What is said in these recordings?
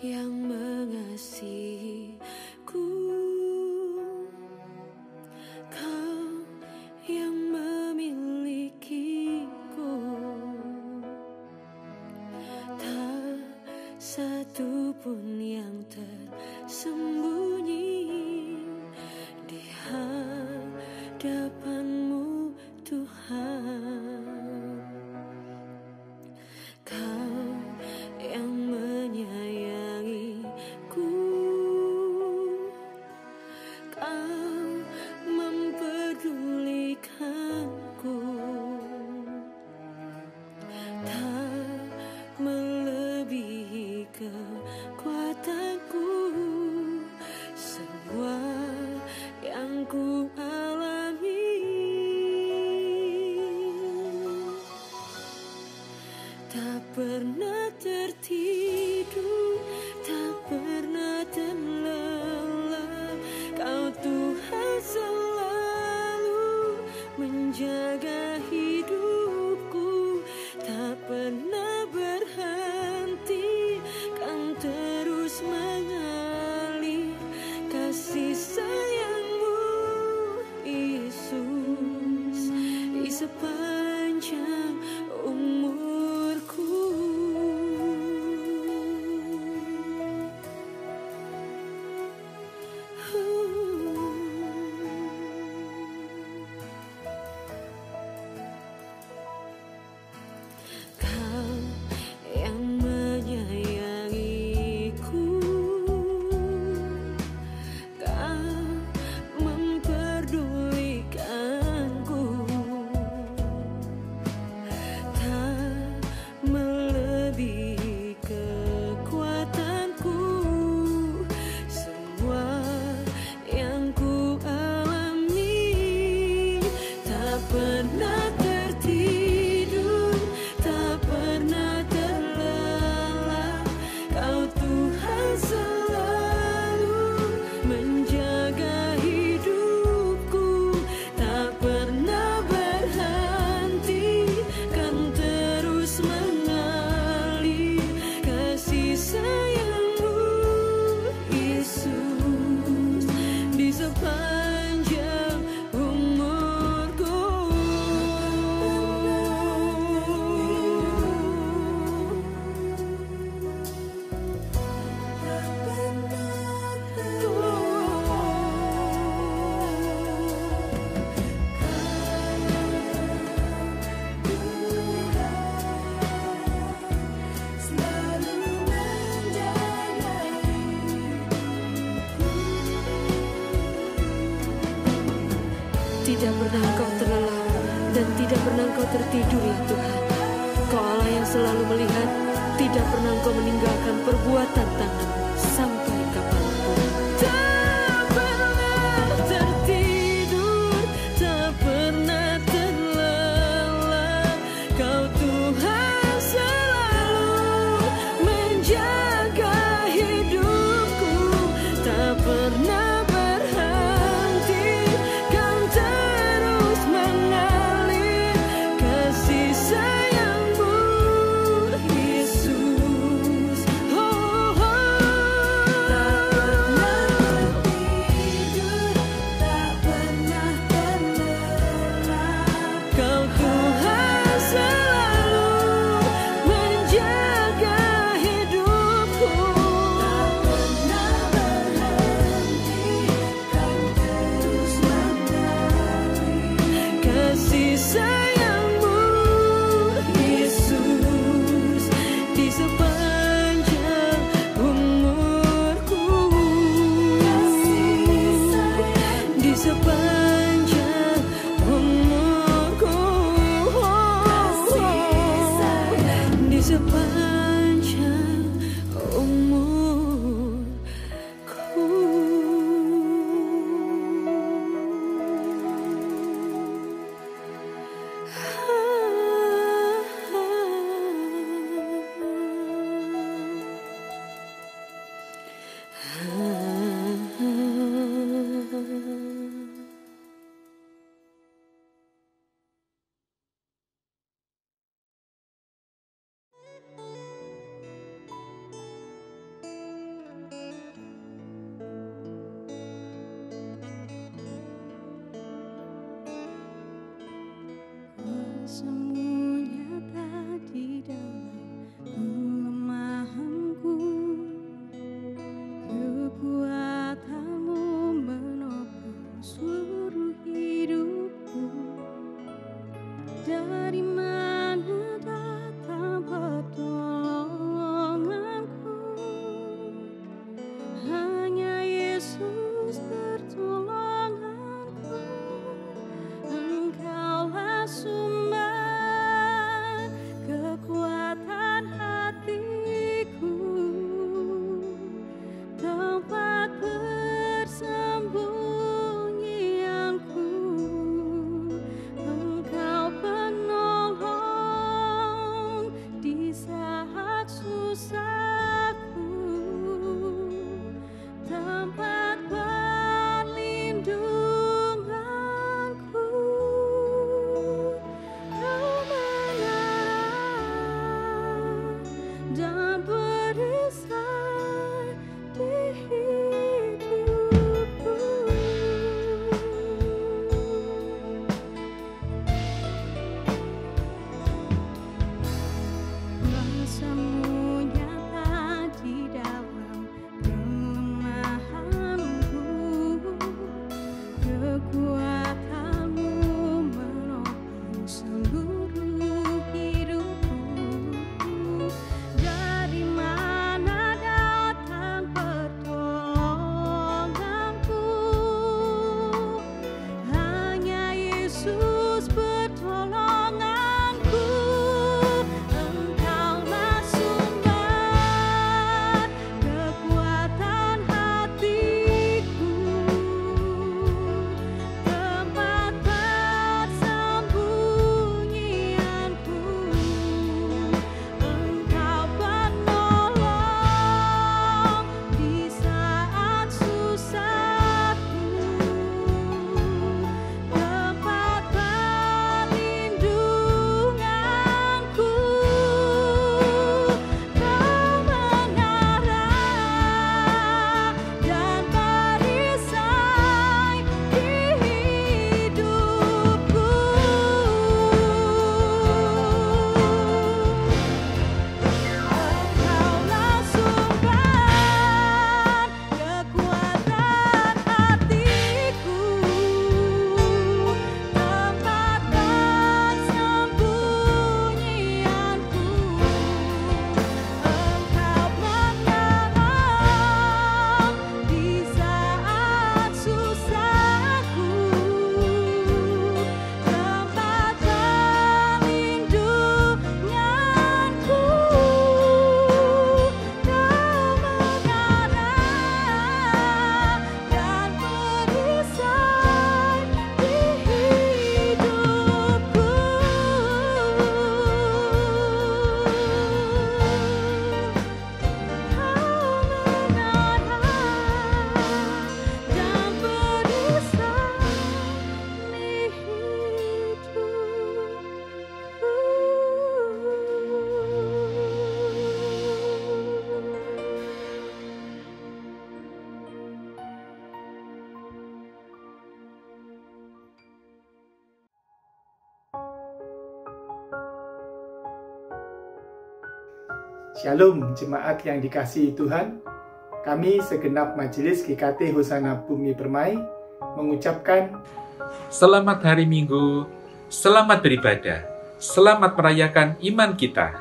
yang mengasihiku, Kau yang memilikiku, tak satu pun yang tersembunyi di hadapan-Mu, Tuhan. Kau yang menyayangiku, Kau mempedulikanku, tak melebihi kekuatanku. Semua yang ku alami tak pernah tertidur, tak pernah terlelap. Kau Tuhan selalu menjaga hidupku, tak pernah berhenti, kan terus mengalir kasih sayang-Mu, Yesus. pernah tertidur, tak pernah terlelap. Kau Tuhan selalu menjaga hidupku, tak pernah berhenti, kan terus mengalir kasih sayangmu, Yesus, di sepanjang umurku. Tidak pernah Engkau terlelap dan tidak pernah Engkau tertidur, ya Tuhan. Kau Allah yang selalu melihat, tidak pernah Engkau meninggalkan perbuatan tangan-Mu sampai kapanpun. Tak pernah tertidur, tak pernah terlelap. Kau Tuhan selalu menjaga hidupku, tak pernah Semua nyata di dalam kelemahanku, kekuatanmu menopang seluruh hidupku. Dari mana datang pertolonganku? Hanya Yesus pertolonganku. Engkaulah sumber kekuatan hatiku, tempat persembunyianku. Engkau penolongku. Shalom jemaat yang dikasihi Tuhan. Kami segenap majelis GKT Hosana Bumi Permai mengucapkan selamat hari Minggu, selamat beribadah, selamat merayakan iman kita.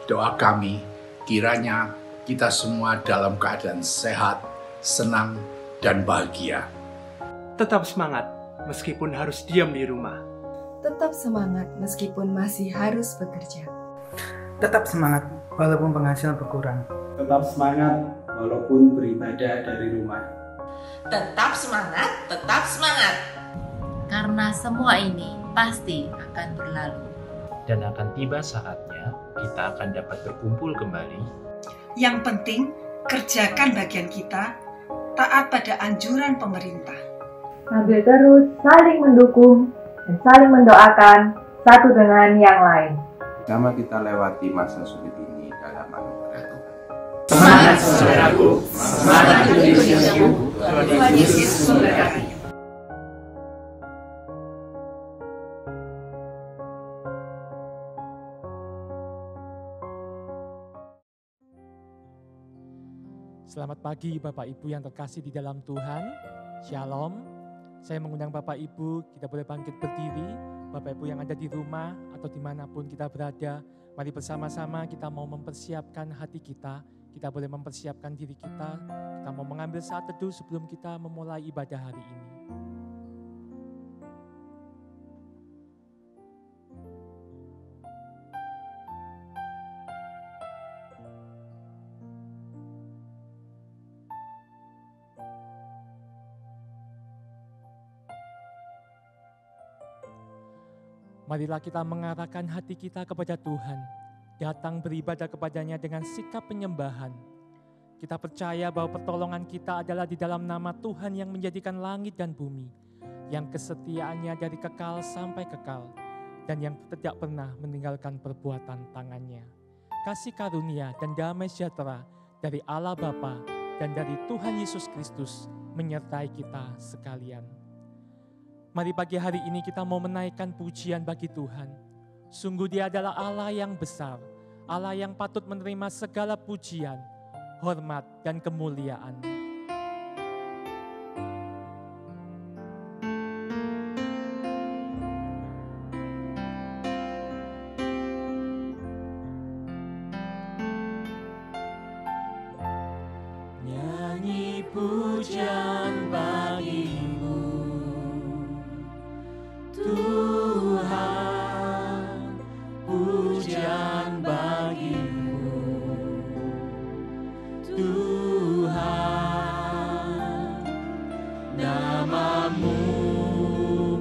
Doa kami, kiranya kita semua dalam keadaan sehat, senang, dan bahagia. Tetap semangat meskipun harus diam di rumah. Tetap semangat meskipun masih harus bekerja. Tetap semangat walaupun penghasilan berkurang. Tetap semangat walaupun beribadah dari rumah. Tetap semangat, tetap semangat. Karena semua ini pasti akan berlalu. Dan akan tiba saatnya kita akan dapat berkumpul kembali. Yang penting, kerjakan bagian kita, taat pada anjuran pemerintah. Sambil terus saling mendukung dan saling mendoakan satu dengan yang lain. Sama kita lewati masa sulit ini dalam anugerah Tuhan. Semangat saudaraku, semangat Indonesiaku, Tuhan Yesus memberkati. Selamat pagi Bapak Ibu yang terkasih di dalam Tuhan. Shalom. Saya mengundang Bapak Ibu, kita boleh bangkit berdiri. Bapak Ibu yang ada di rumah atau dimanapun kita berada, mari bersama-sama kita mau mempersiapkan hati kita. Kita boleh mempersiapkan diri kita. Kita mau mengambil saat teduh sebelum kita memulai ibadah hari ini. Marilah kita mengarahkan hati kita kepada Tuhan, datang beribadah kepadanya dengan sikap penyembahan. Kita percaya bahwa pertolongan kita adalah di dalam nama Tuhan yang menjadikan langit dan bumi, yang kesetiaannya dari kekal sampai kekal, dan yang tidak pernah meninggalkan perbuatan tangannya. Kasih karunia dan damai sejahtera dari Allah Bapa dan dari Tuhan Yesus Kristus menyertai kita sekalian. Mari pagi hari ini kita mau menaikkan pujian bagi Tuhan. Sungguh Dia adalah Allah yang besar, Allah yang patut menerima segala pujian, hormat dan kemuliaan. Nyanyi pujian bagi Tuhan, pujian bagimu, Tuhan, namamu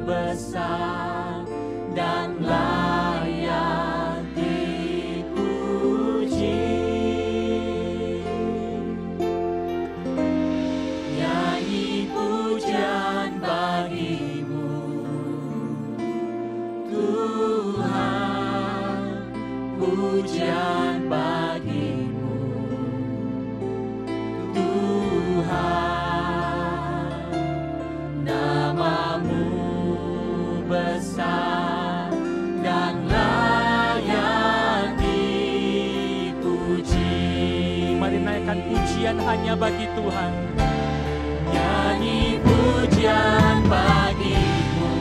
besar dan layak dipuji. Nyanyi pujian bagimu, Tuhan, pujian bagimu, Tuhan, namamu besar dan layak dipuji. Mari naikkan pujian hanya bagi Tuhan. Nyanyi pujian bagimu,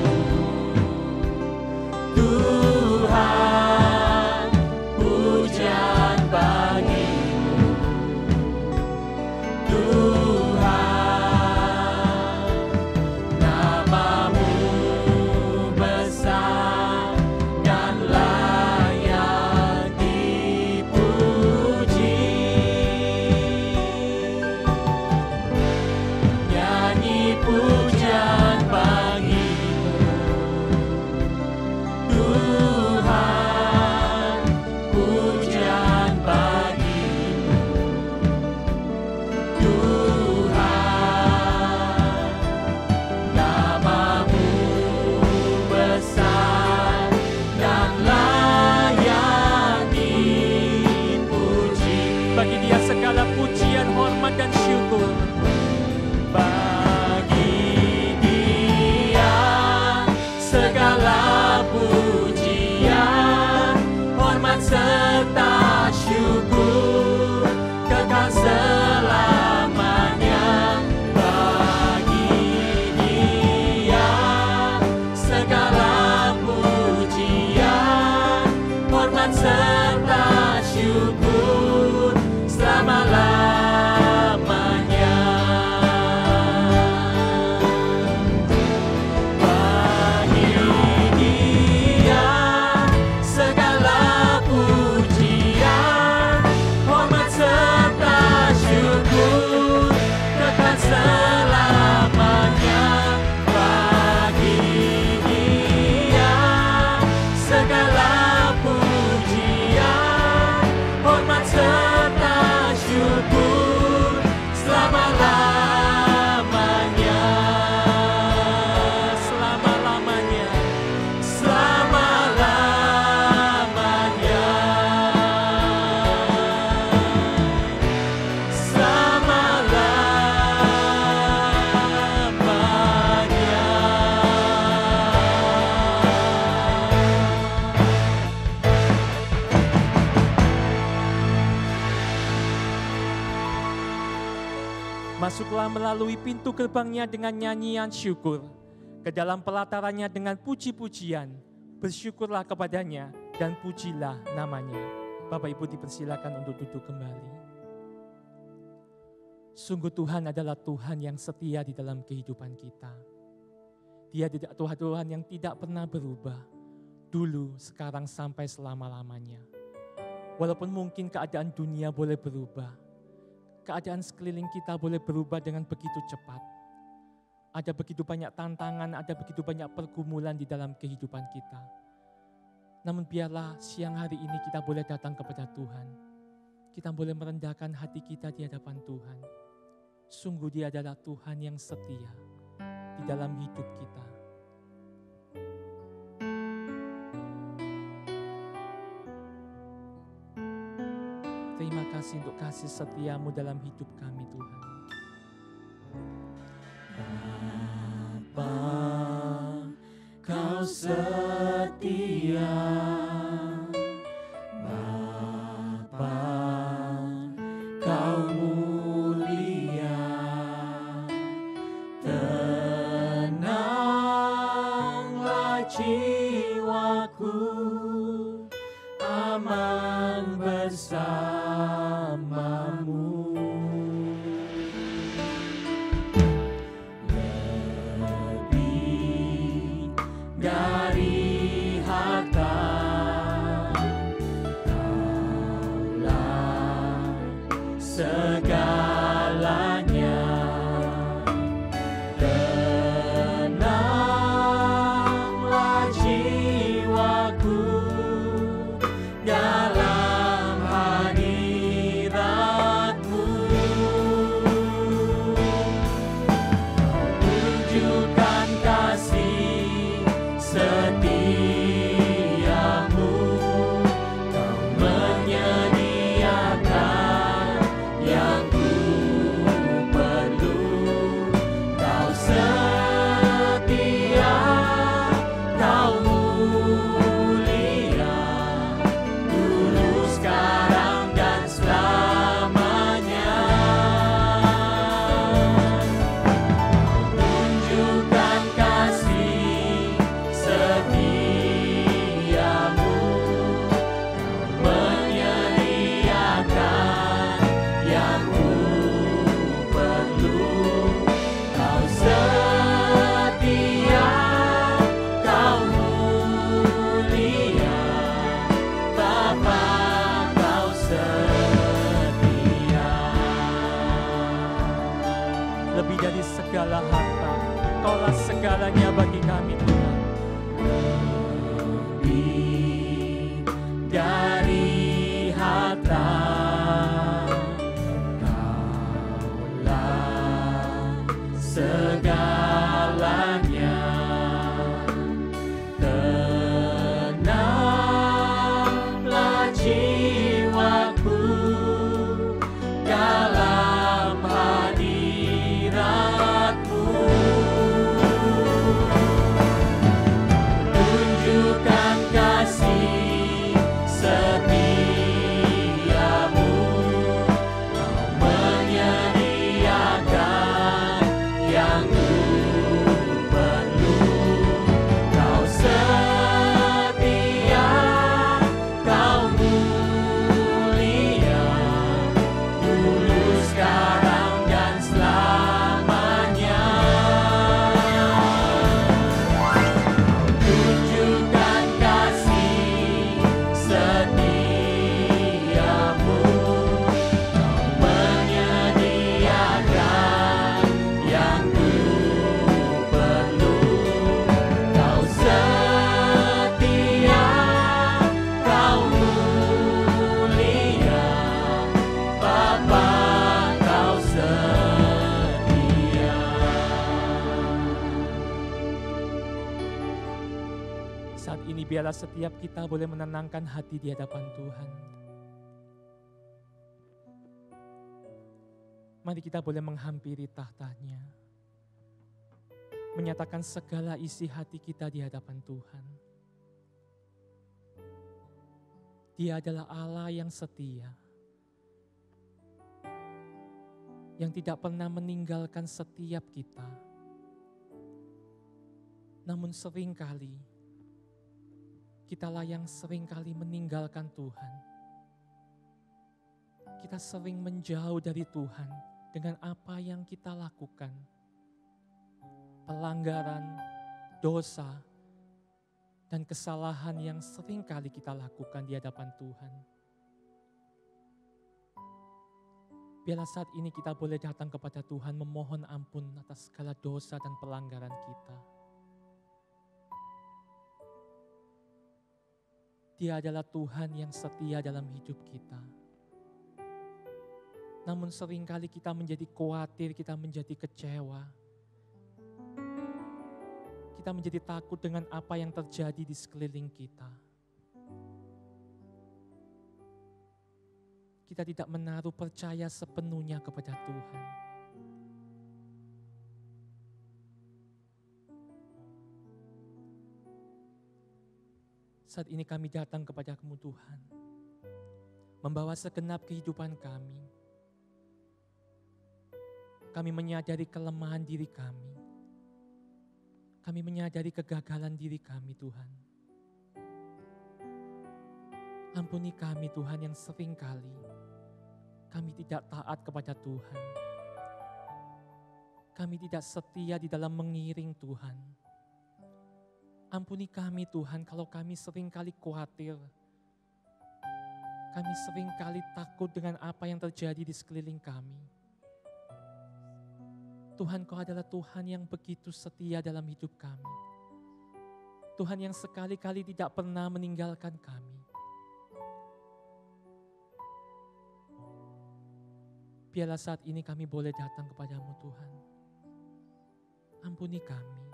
Tuhan, pujian bagimu, Tuhan, namamu besar dan layak dipuji. Nyanyi pujian bagimu, Masuklah melalui pintu gerbangnya dengan nyanyian syukur, ke dalam pelatarannya dengan puji-pujian. Bersyukurlah kepadanya dan pujilah namanya. Bapak Ibu dipersilakan untuk duduk kembali. Sungguh Tuhan adalah Tuhan yang setia di dalam kehidupan kita. Dia tidak Tuhan yang tidak pernah berubah. Dulu, sekarang, sampai selama-lamanya. Walaupun mungkin keadaan dunia boleh berubah. Keadaan sekeliling kita boleh berubah dengan begitu cepat. Ada begitu banyak tantangan, ada begitu banyak pergumulan di dalam kehidupan kita. Namun biarlah siang hari ini kita boleh datang kepada Tuhan. Kita boleh merendahkan hati kita di hadapan Tuhan. Sungguh Dia adalah Tuhan yang setia di dalam hidup kita. Terima kasih untuk kasih setiamu dalam hidup kami Tuhan. Bapa, Kau setia. Bapa, Kau mulia. Tenanglah jiwaku, aman bersamamu. Lebih dari harta, Kaulah segalanya. Tenanglah jiwaku dalam hadirat-Mu. Tunjukkan kasih setiamu. Kau menyediakan yang ku perlu. Kau setia, Kau mulia, dulu, sekarang, dan selamanya. Tunjukkan kasih setiamu. Kau menyediakan yang ku perlu. Kau setia, Kau mulia, Bapa, Kau setia. Lebih dari segala harta, Kaulah segalanya bagi kami Tuhan. Lebih dari harta, Kaulah segalanya. Tenanglah jiwaku dalam hadirat-Mu. Tunjukkan kasih setiamu. Kau menyediakan yang ku perlu. Kau setia, Kau mulia, dulu, sekarang, dan selamanya. Tunjukkan kasih setiamu. Kau menyediakan yang ku perlu. Kau setia, Kau mulia, Bapa, Kau setia. Saat ini biarlah setiap kita boleh menenangkan hati di hadapan Tuhan. Mari kita boleh menghampiri tahtanya. Menyatakan segala isi hati kita di hadapan Tuhan. Dia adalah Allah yang setia. yang tidak pernah meninggalkan setiap kita. Namun seringkali, kitalah yang seringkali meninggalkan Tuhan. Kita sering menjauh dari Tuhan dengan apa yang kita lakukan. Pelanggaran, dosa, dan kesalahan yang seringkali kita lakukan di hadapan Tuhan. Biarlah saat ini kita boleh datang kepada Tuhan memohon ampun atas segala dosa dan pelanggaran kita. Dia adalah Tuhan yang setia dalam hidup kita. Namun seringkali kita menjadi khawatir, kita menjadi kecewa. Kita menjadi takut dengan apa yang terjadi di sekeliling kita. Kita tidak menaruh percaya sepenuhnya kepada Tuhan. Saat ini kami datang kepada-Mu Tuhan, membawa segenap kehidupan kami. Kami menyadari kelemahan diri kami. Kami menyadari kegagalan diri kami, Tuhan. Ampuni kami, Tuhan, yang seringkali kami tidak taat kepada Tuhan. Kami tidak setia di dalam mengiring Tuhan. Ampuni kami, Tuhan, kalau kami seringkali khawatir. Kami seringkali takut dengan apa yang terjadi di sekeliling kami. Tuhan, Kau adalah Tuhan yang begitu setia dalam hidup kami. Tuhan yang sekali-kali tidak pernah meninggalkan kami. Biarlah saat ini kami boleh datang kepada-Mu Tuhan. Ampuni kami.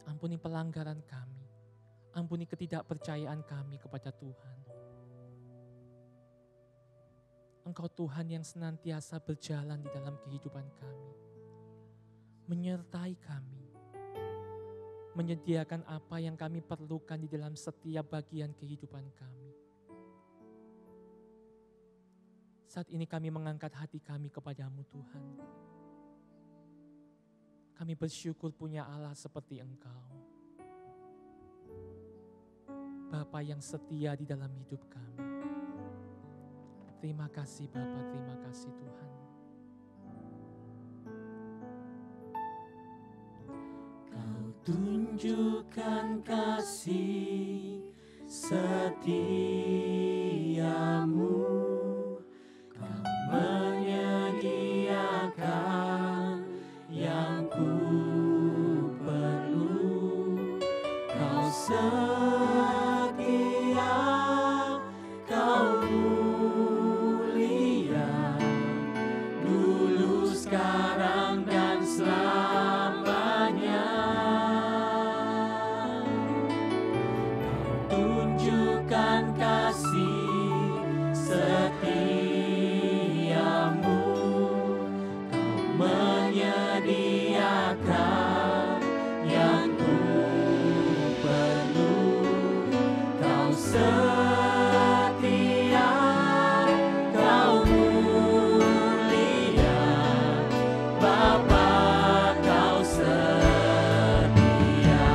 Ampuni pelanggaran kami. Ampuni ketidakpercayaan kami kepada Tuhan. Engkau Tuhan yang senantiasa berjalan di dalam kehidupan kami. Menyertai kami. Menyediakan apa yang kami perlukan di dalam setiap bagian kehidupan kami. Saat ini kami mengangkat hati kami kepada-Mu Tuhan. Kami bersyukur punya Allah seperti Engkau. Bapa yang setia di dalam hidup kami. Terima kasih Bapa, terima kasih Tuhan. Kau tunjukkan kasih setiamu. Kau menyediakan yang ku perlu. Kau setia, Kau mulia, dulu, sekarang, dan selamanya. Kau tunjukkan kasih setiamu. Kau menyediakan yang ku perlu. Kau setia, Kau mulia, Bapa, Kau setia.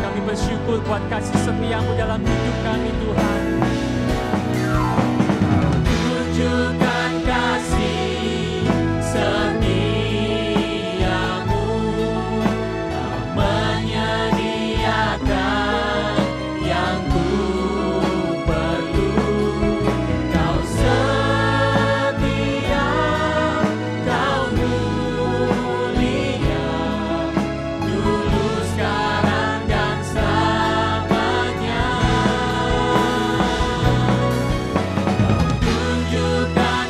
Kami bersyukur buat kasih setia-Mu dalam hidup kami, Tuhan. Tunjukkan kasih setiamu. Kau menyediakan yang ku perlu. Kau setia, Kau mulia, dulu, sekarang, dan selamanya. Kau tunjukkan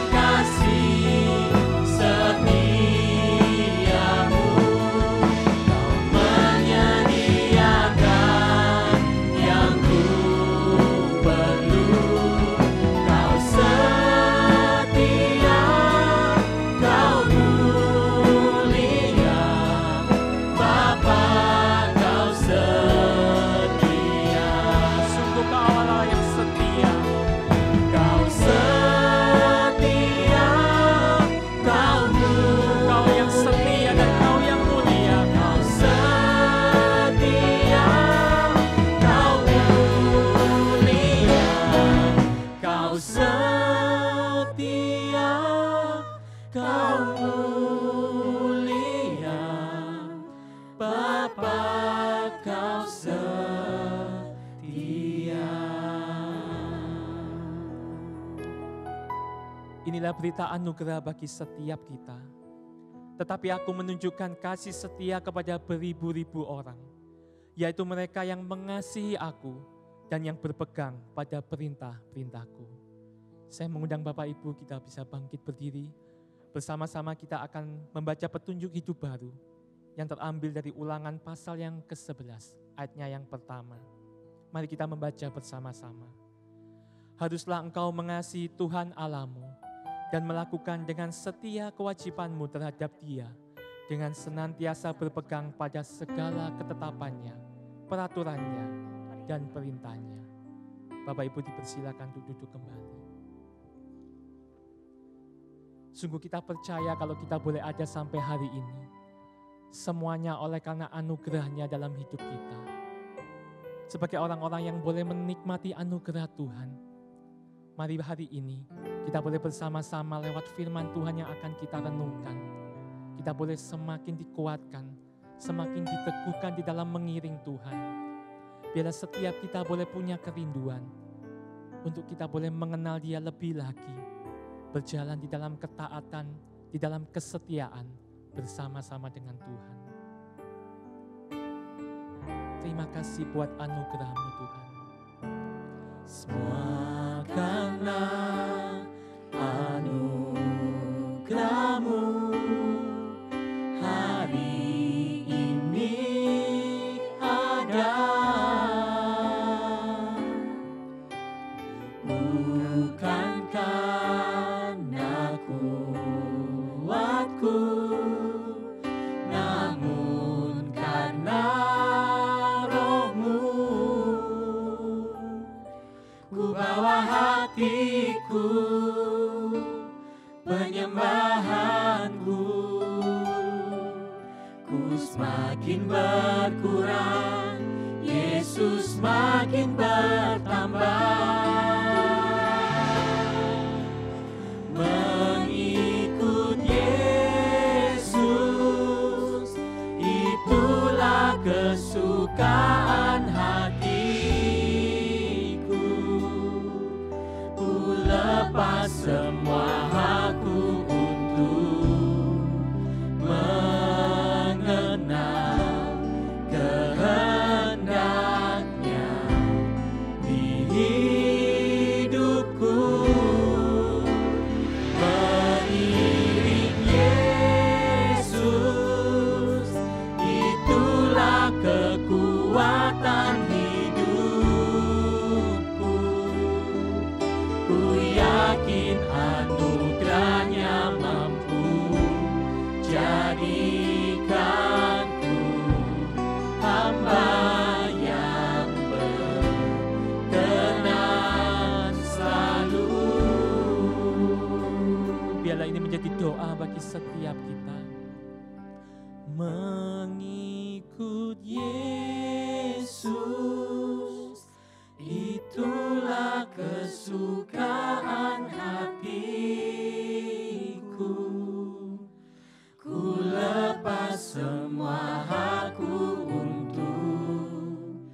Inilah berita anugerah bagi setiap kita. Tetapi aku menunjukkan kasih setia kepada beribu-ribu orang, yaitu mereka yang mengasihi aku dan yang berpegang pada perintah-perintahku. Saya mengundang Bapak Ibu kita bisa bangkit berdiri. Bersama-sama kita akan membaca petunjuk hidup baru yang terambil dari Ulangan pasal yang ke-11, ayatnya yang pertama. Mari kita membaca bersama-sama. Haruslah engkau mengasihi Tuhan Allahmu dan melakukan dengan setia kewajibanmu terhadap Dia, dengan senantiasa berpegang pada segala ketetapannya, peraturannya, dan perintahnya. Bapak Ibu dipersilakan untuk duduk kembali. Sungguh kita percaya kalau kita boleh ada sampai hari ini, semuanya oleh karena anugerahnya dalam hidup kita. Sebagai orang-orang yang boleh menikmati anugerah Tuhan, mari hari ini kita boleh bersama-sama lewat firman Tuhan yang akan kita renungkan. Kita boleh semakin dikuatkan, semakin diteguhkan di dalam mengiring Tuhan. Biarlah setiap kita boleh punya kerinduan untuk kita boleh mengenal Dia lebih lagi, berjalan di dalam ketaatan, di dalam kesetiaan bersama-sama dengan Tuhan. Terima kasih buat anugerah-Mu Tuhan. Semua karena anugerah-Mu hari ini ada. Bukan karena kuatku, namun karena Roh-Mu. Ku bawa hatiku, penyembahanku, ku semakin berkurang, Yesus makin bertambah. Mengikut Yesus, itulah kesukaan hatiku. Ku lepas semua hakku untuk mengenal kehendaknya di hidupku. Mengiring Yesus, itulah kekuatan hidupku. Ku yakin anugerahnya mampu jadikanku hamba yang berkenan selalu. Biarlah ini menjadi doa bagi setiap kita. Mengikut Yesus, itulah kesukaan hatiku. Ku lepas semua hakku untuk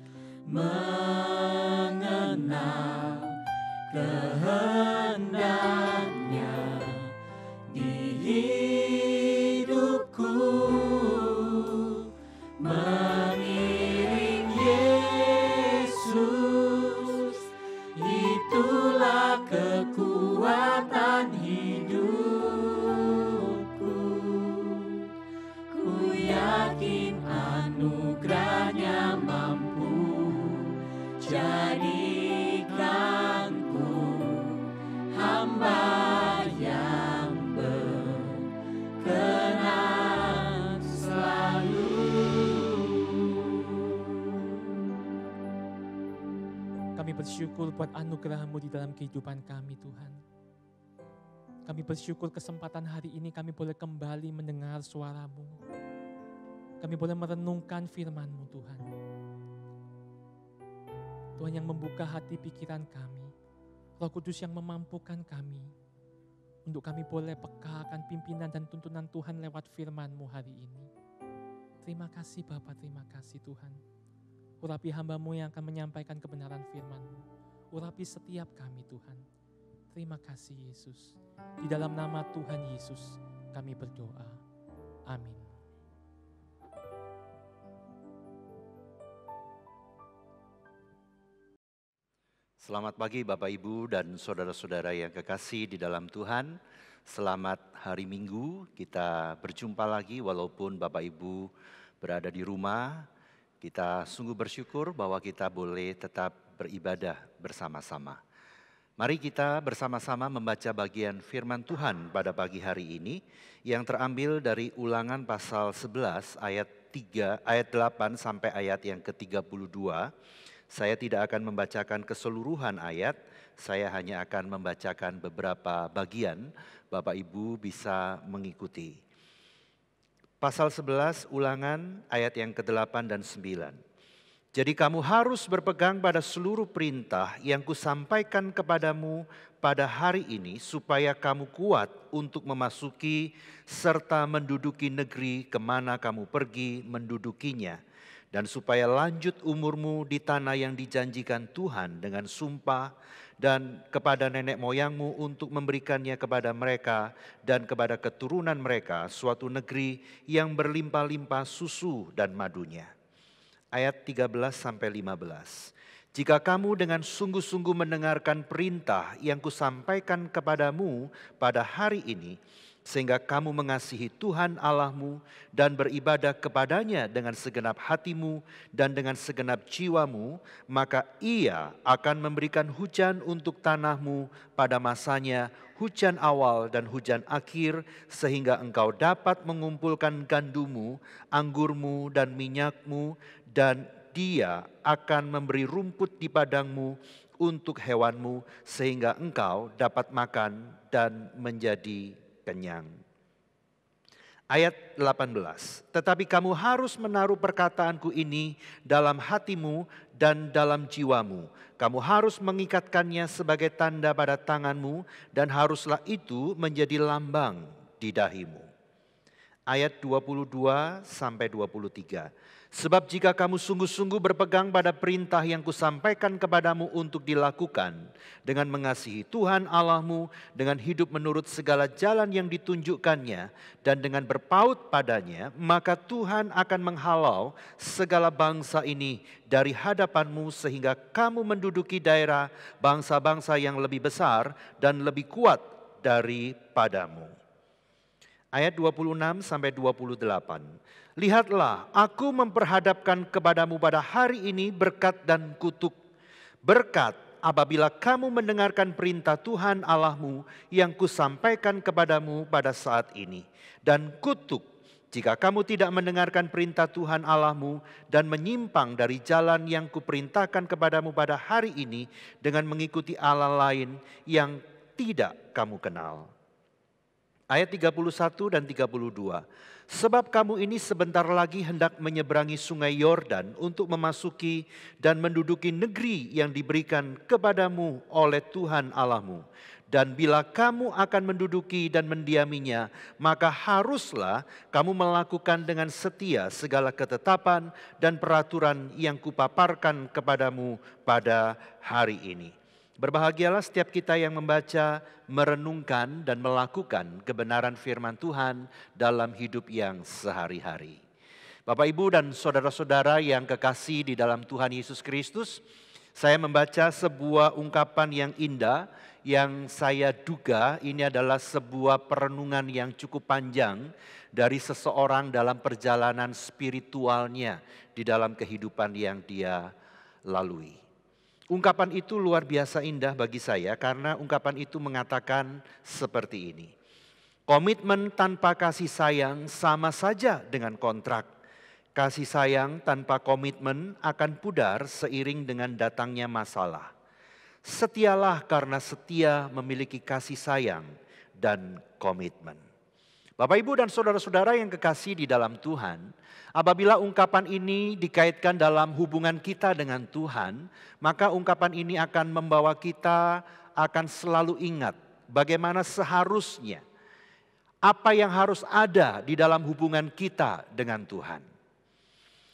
mengenal kehendaknya di hidupku. Mengiring Yesus, itulah kekuatan hidupku. Ku yakin anugerahnya mampu jadikanku hamba yang berkenan selalu. Kami bersyukur buat anugerah-Mu di dalam kehidupan kami Tuhan. Kami bersyukur kesempatan hari ini kami boleh kembali mendengar suara-Mu. Kami boleh merenungkan firman-Mu Tuhan. Tuhan yang membuka hati pikiran kami. Roh Kudus yang memampukan kami. Untuk kami boleh peka akan pimpinan dan tuntunan Tuhan lewat firman-Mu hari ini. Terima kasih Bapa, terima kasih Tuhan. Urapi hamba-Mu yang akan menyampaikan kebenaran firman-Mu. Urapi setiap kami Tuhan. Terima kasih Yesus. Di dalam nama Tuhan Yesus kami berdoa. Amin. Selamat pagi Bapak Ibu dan saudara-saudara yang kekasih di dalam Tuhan. Selamat hari Minggu, kita berjumpa lagi walaupun Bapak Ibu berada di rumah. Kita sungguh bersyukur bahwa kita boleh tetap beribadah bersama-sama. Mari kita bersama-sama membaca bagian firman Tuhan pada pagi hari ini yang terambil dari Ulangan pasal 11 ayat 8 sampai ayat yang ke-32. Saya tidak akan membacakan keseluruhan ayat, saya hanya akan membacakan beberapa bagian, Bapak Ibu bisa mengikuti. Pasal 11 Ulangan ayat yang ke-8 dan 9. Jadi kamu harus berpegang pada seluruh perintah yang kusampaikan kepadamu pada hari ini supaya kamu kuat untuk memasuki serta menduduki negeri kemana kamu pergi mendudukinya. Dan supaya lanjut umurmu di tanah yang dijanjikan Tuhan dengan sumpah dan kepada nenek moyangmu untuk memberikannya kepada mereka dan kepada keturunan mereka suatu negeri yang berlimpah-limpah susu dan madunya. Ayat 13-15. Jika kamu dengan sungguh-sungguh mendengarkan perintah yang kusampaikan kepadamu pada hari ini, sehingga kamu mengasihi Tuhan Allahmu dan beribadah kepadanya dengan segenap hatimu dan dengan segenap jiwamu, maka Ia akan memberikan hujan untuk tanahmu pada masanya, hujan awal dan hujan akhir, sehingga engkau dapat mengumpulkan gandummu, anggurmu dan minyakmu, dan Dia akan memberi rumput di padangmu untuk hewanmu, sehingga engkau dapat makan dan menjadi kenyang. Ayat 18. Tetapi kamu harus menaruh perkataanku ini dalam hatimu dan dalam jiwamu. Kamu harus mengikatkannya sebagai tanda pada tanganmu dan haruslah itu menjadi lambang di dahimu. Ayat 22-23. Sebab jika kamu sungguh-sungguh berpegang pada perintah yang kusampaikan kepadamu untuk dilakukan dengan mengasihi Tuhan Allahmu, dengan hidup menurut segala jalan yang ditunjukkannya dan dengan berpaut padanya, maka Tuhan akan menghalau segala bangsa ini dari hadapanmu sehingga kamu menduduki daerah bangsa-bangsa yang lebih besar dan lebih kuat daripadamu. Ayat 26-28. Lihatlah, aku memperhadapkan kepadamu pada hari ini berkat dan kutuk. Berkat apabila kamu mendengarkan perintah Tuhan Allahmu yang kusampaikan kepadamu pada saat ini. Dan kutuk jika kamu tidak mendengarkan perintah Tuhan Allahmu dan menyimpang dari jalan yang kuperintahkan kepadamu pada hari ini dengan mengikuti Allah lain yang tidak kamu kenal. Ayat 31 dan 32. Sebab kamu ini sebentar lagi hendak menyeberangi sungai Yordan untuk memasuki dan menduduki negeri yang diberikan kepadamu oleh Tuhan Allahmu. Dan bila kamu akan menduduki dan mendiaminya, maka haruslah kamu melakukan dengan setia segala ketetapan dan peraturan yang kupaparkan kepadamu pada hari ini. Berbahagialah setiap kita yang membaca, merenungkan dan melakukan kebenaran firman Tuhan dalam hidup yang sehari-hari. Bapak, Ibu dan saudara-saudara yang kekasih di dalam Tuhan Yesus Kristus, saya membaca sebuah ungkapan yang indah yang saya duga ini adalah sebuah perenungan yang cukup panjang dari seseorang dalam perjalanan spiritualnya di dalam kehidupan yang dia lalui. Ungkapan itu luar biasa indah bagi saya karena ungkapan itu mengatakan seperti ini. Komitmen tanpa kasih sayang sama saja dengan kontrak. Kasih sayang tanpa komitmen akan pudar seiring dengan datangnya masalah. Setialah karena setia memiliki kasih sayang dan komitmen. Bapak, Ibu dan saudara-saudara yang kekasih di dalam Tuhan, apabila ungkapan ini dikaitkan dalam hubungan kita dengan Tuhan, maka ungkapan ini akan membawa kita akan selalu ingat bagaimana seharusnya, apa yang harus ada di dalam hubungan kita dengan Tuhan.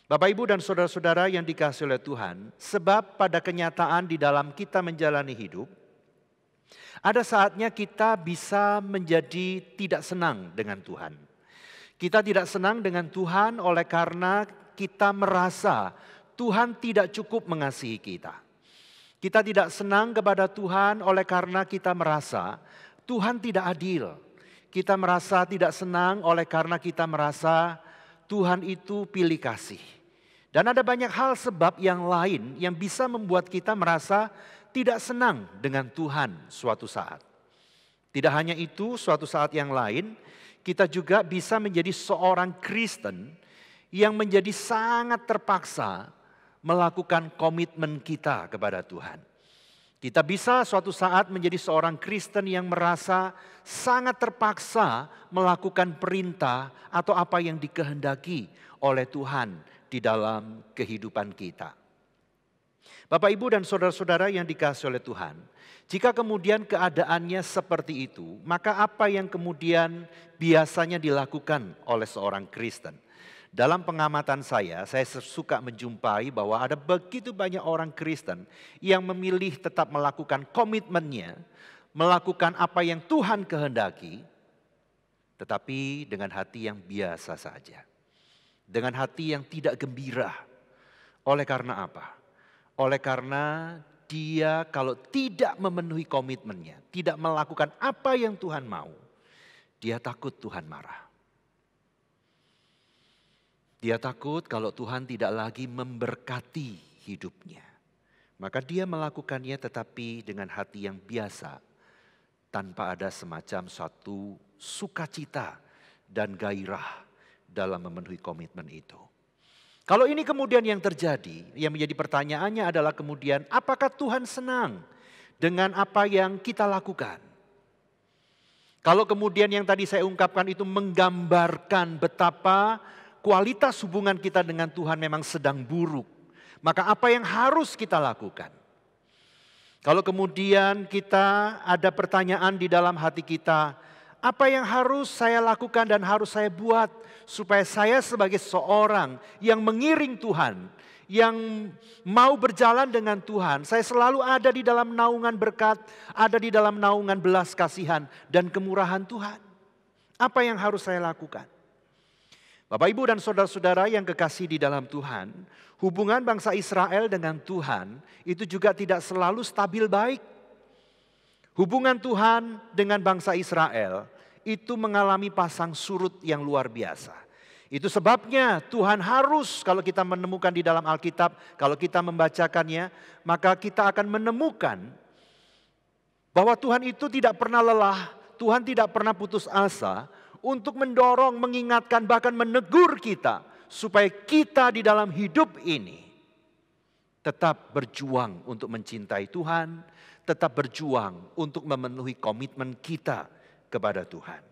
Bapak, Ibu dan saudara-saudara yang dikasihi oleh Tuhan, sebab pada kenyataan di dalam kita menjalani hidup, Ada saatnya kita bisa menjadi tidak senang dengan Tuhan. Kita tidak senang dengan Tuhan oleh karena kita merasa Tuhan tidak cukup mengasihi kita. Kita tidak senang kepada Tuhan oleh karena kita merasa Tuhan tidak adil. Kita merasa tidak senang oleh karena kita merasa Tuhan itu pilih kasih. Dan ada banyak hal sebab yang lain yang bisa membuat kita merasa tidak senang dengan Tuhan suatu saat. Tidak hanya itu, suatu saat yang lain kita juga bisa menjadi seorang Kristen yang menjadi sangat terpaksa melakukan komitmen kita kepada Tuhan. Kita bisa suatu saat menjadi seorang Kristen yang merasa sangat terpaksa melakukan perintah atau apa yang dikehendaki oleh Tuhan di dalam kehidupan kita. Bapak, Ibu, dan saudara-saudara yang dikasihi oleh Tuhan, jika kemudian keadaannya seperti itu, maka apa yang kemudian biasanya dilakukan oleh seorang Kristen? Dalam pengamatan saya suka menjumpai bahwa ada begitu banyak orang Kristen yang memilih tetap melakukan komitmennya, melakukan apa yang Tuhan kehendaki, tetapi dengan hati yang biasa saja. Dengan hati yang tidak gembira. Oleh karena apa? Oleh karena dia kalau tidak memenuhi komitmennya, tidak melakukan apa yang Tuhan mau, dia takut Tuhan marah. Dia takut kalau Tuhan tidak lagi memberkati hidupnya. Maka dia melakukannya tetapi dengan hati yang biasa. Tanpa ada semacam suatu sukacita dan gairah dalam memenuhi komitmen itu. Kalau ini kemudian yang terjadi, yang menjadi pertanyaannya adalah kemudian apakah Tuhan senang dengan apa yang kita lakukan? Kalau kemudian yang tadi saya ungkapkan itu menggambarkan betapa kualitas hubungan kita dengan Tuhan memang sedang buruk, maka apa yang harus kita lakukan? Kalau kemudian kita ada pertanyaan di dalam hati kita, apa yang harus saya lakukan dan harus saya buat supaya saya sebagai seorang yang mengiring Tuhan, yang mau berjalan dengan Tuhan, saya selalu ada di dalam naungan berkat, ada di dalam naungan belas kasihan dan kemurahan Tuhan. Apa yang harus saya lakukan? Bapak, Ibu, dan saudara-saudara yang kekasih di dalam Tuhan, hubungan bangsa Israel dengan Tuhan itu juga tidak selalu stabil baik. Hubungan Tuhan dengan bangsa Israel itu mengalami pasang surut yang luar biasa. Itu sebabnya Tuhan harus, kalau kita menemukan di dalam Alkitab, kalau kita membacakannya, maka kita akan menemukan bahwa Tuhan itu tidak pernah lelah, Tuhan tidak pernah putus asa untuk mendorong, mengingatkan, bahkan menegur kita supaya kita di dalam hidup ini tetap berjuang untuk mencintai Tuhan, tetap berjuang untuk memenuhi komitmen kita kepada Tuhan.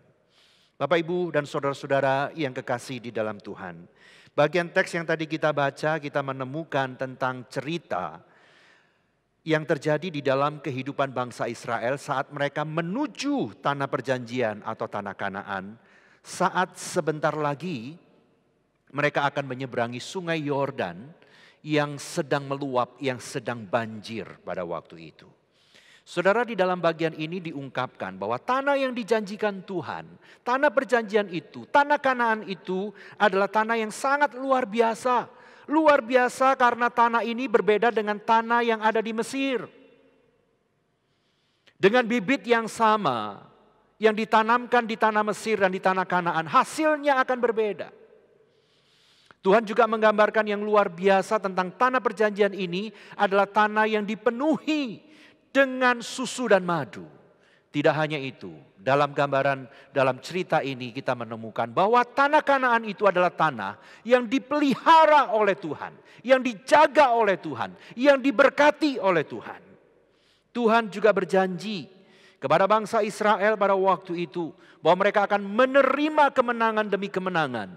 Bapak, Ibu, dan saudara-saudara yang kekasih di dalam Tuhan, bagian teks yang tadi kita baca, kita menemukan tentang cerita yang terjadi di dalam kehidupan bangsa Israel saat mereka menuju tanah perjanjian atau tanah Kanaan. Saat sebentar lagi mereka akan menyeberangi sungai Yordan yang sedang meluap, yang sedang banjir pada waktu itu. Saudara, di dalam bagian ini diungkapkan bahwa tanah yang dijanjikan Tuhan, tanah perjanjian itu, tanah Kanaan itu adalah tanah yang sangat luar biasa. Luar biasa karena tanah ini berbeda dengan tanah yang ada di Mesir. Dengan bibit yang sama yang ditanamkan di tanah Mesir dan di tanah Kanaan, hasilnya akan berbeda. Tuhan juga menggambarkan yang luar biasa tentang tanah perjanjian ini adalah tanah yang dipenuhi dengan susu dan madu. Tidak hanya itu, dalam gambaran, dalam cerita ini kita menemukan bahwa tanah Kanaan itu adalah tanah yang dipelihara oleh Tuhan, yang dijaga oleh Tuhan, yang diberkati oleh Tuhan. Tuhan juga berjanji kepada bangsa Israel pada waktu itu bahwa mereka akan menerima kemenangan demi kemenangan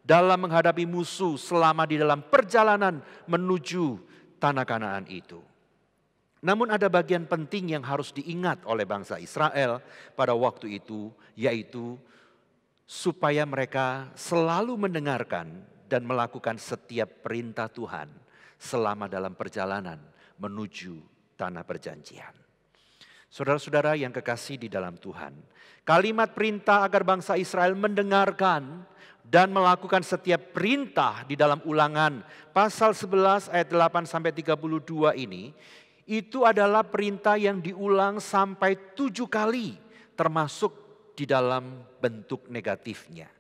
dalam menghadapi musuh selama di dalam perjalanan menuju tanah Kanaan itu. Namun ada bagian penting yang harus diingat oleh bangsa Israel pada waktu itu, yaitu supaya mereka selalu mendengarkan dan melakukan setiap perintah Tuhan selama dalam perjalanan menuju tanah perjanjian. Saudara-saudara yang kekasih di dalam Tuhan, kalimat perintah agar bangsa Israel mendengarkan dan melakukan setiap perintah di dalam Ulangan pasal 11 ayat 8 sampai 32 ini, itu adalah perintah yang diulang sampai 7 kali, termasuk di dalam bentuk negatifnya.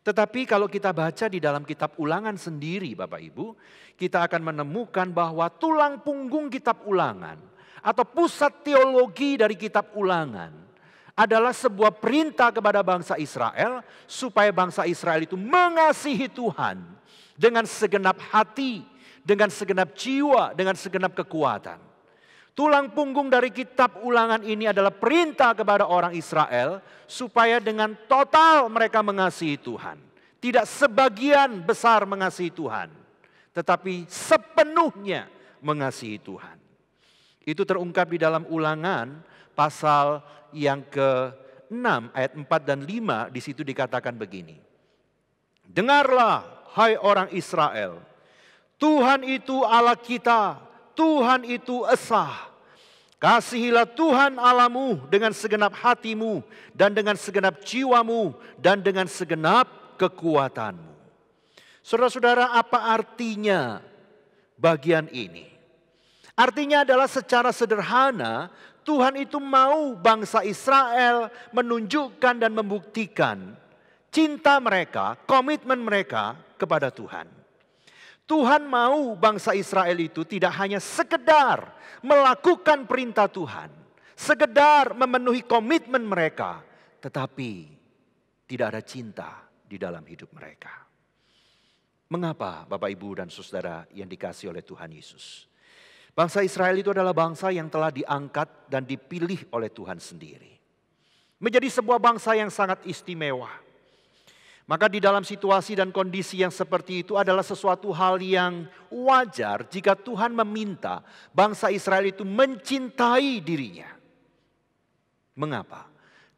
Tetapi kalau kita baca di dalam kitab Ulangan sendiri Bapak Ibu, kita akan menemukan bahwa tulang punggung kitab Ulangan atau pusat teologi dari kitab Ulangan adalah sebuah perintah kepada bangsa Israel supaya bangsa Israel itu mengasihi Tuhan dengan segenap hati, dengan segenap jiwa, dengan segenap kekuatan. Tulang punggung dari kitab Ulangan ini adalah perintah kepada orang Israel supaya dengan total mereka mengasihi Tuhan. Tidak sebagian besar mengasihi Tuhan, tetapi sepenuhnya mengasihi Tuhan. Itu terungkap di dalam Ulangan pasal yang ke-6 ayat 4 dan 5, di situ dikatakan begini. Dengarlah hai orang Israel, Tuhan itu Allah kita, Tuhan itu esa. Kasihilah Tuhan Allahmu dengan segenap hatimu dan dengan segenap jiwamu dan dengan segenap kekuatanmu. Saudara-saudara, apa artinya bagian ini? Artinya adalah secara sederhana Tuhan itu mau bangsa Israel menunjukkan dan membuktikan cinta mereka, komitmen mereka kepada Tuhan. Tuhan mau bangsa Israel itu tidak hanya sekedar melakukan perintah Tuhan, sekedar memenuhi komitmen mereka, tetapi tidak ada cinta di dalam hidup mereka. Mengapa Bapak Ibu dan Saudara yang dikasihi oleh Tuhan Yesus? Bangsa Israel itu adalah bangsa yang telah diangkat dan dipilih oleh Tuhan sendiri. Menjadi sebuah bangsa yang sangat istimewa. Maka di dalam situasi dan kondisi yang seperti itu adalah sesuatu hal yang wajar jika Tuhan meminta bangsa Israel itu mencintai dirinya. Mengapa?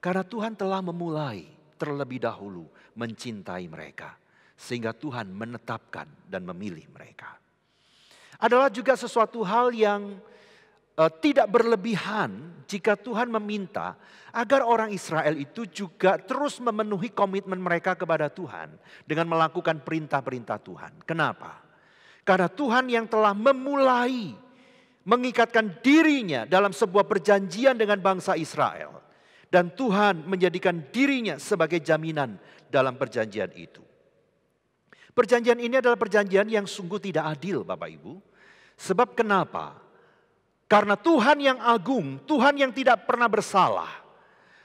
Karena Tuhan telah memulai terlebih dahulu mencintai mereka. Sehingga Tuhan menetapkan dan memilih mereka. Adalah juga sesuatu hal yang tidak berlebihan jika Tuhan meminta agar orang Israel itu juga terus memenuhi komitmen mereka kepada Tuhan dengan melakukan perintah-perintah Tuhan. Kenapa? Karena Tuhan yang telah memulai mengikatkan dirinya dalam sebuah perjanjian dengan bangsa Israel. Dan Tuhan menjadikan dirinya sebagai jaminan dalam perjanjian itu. Perjanjian ini adalah perjanjian yang sungguh tidak adil Bapak Ibu. Sebab kenapa? Karena Tuhan yang agung, Tuhan yang tidak pernah bersalah,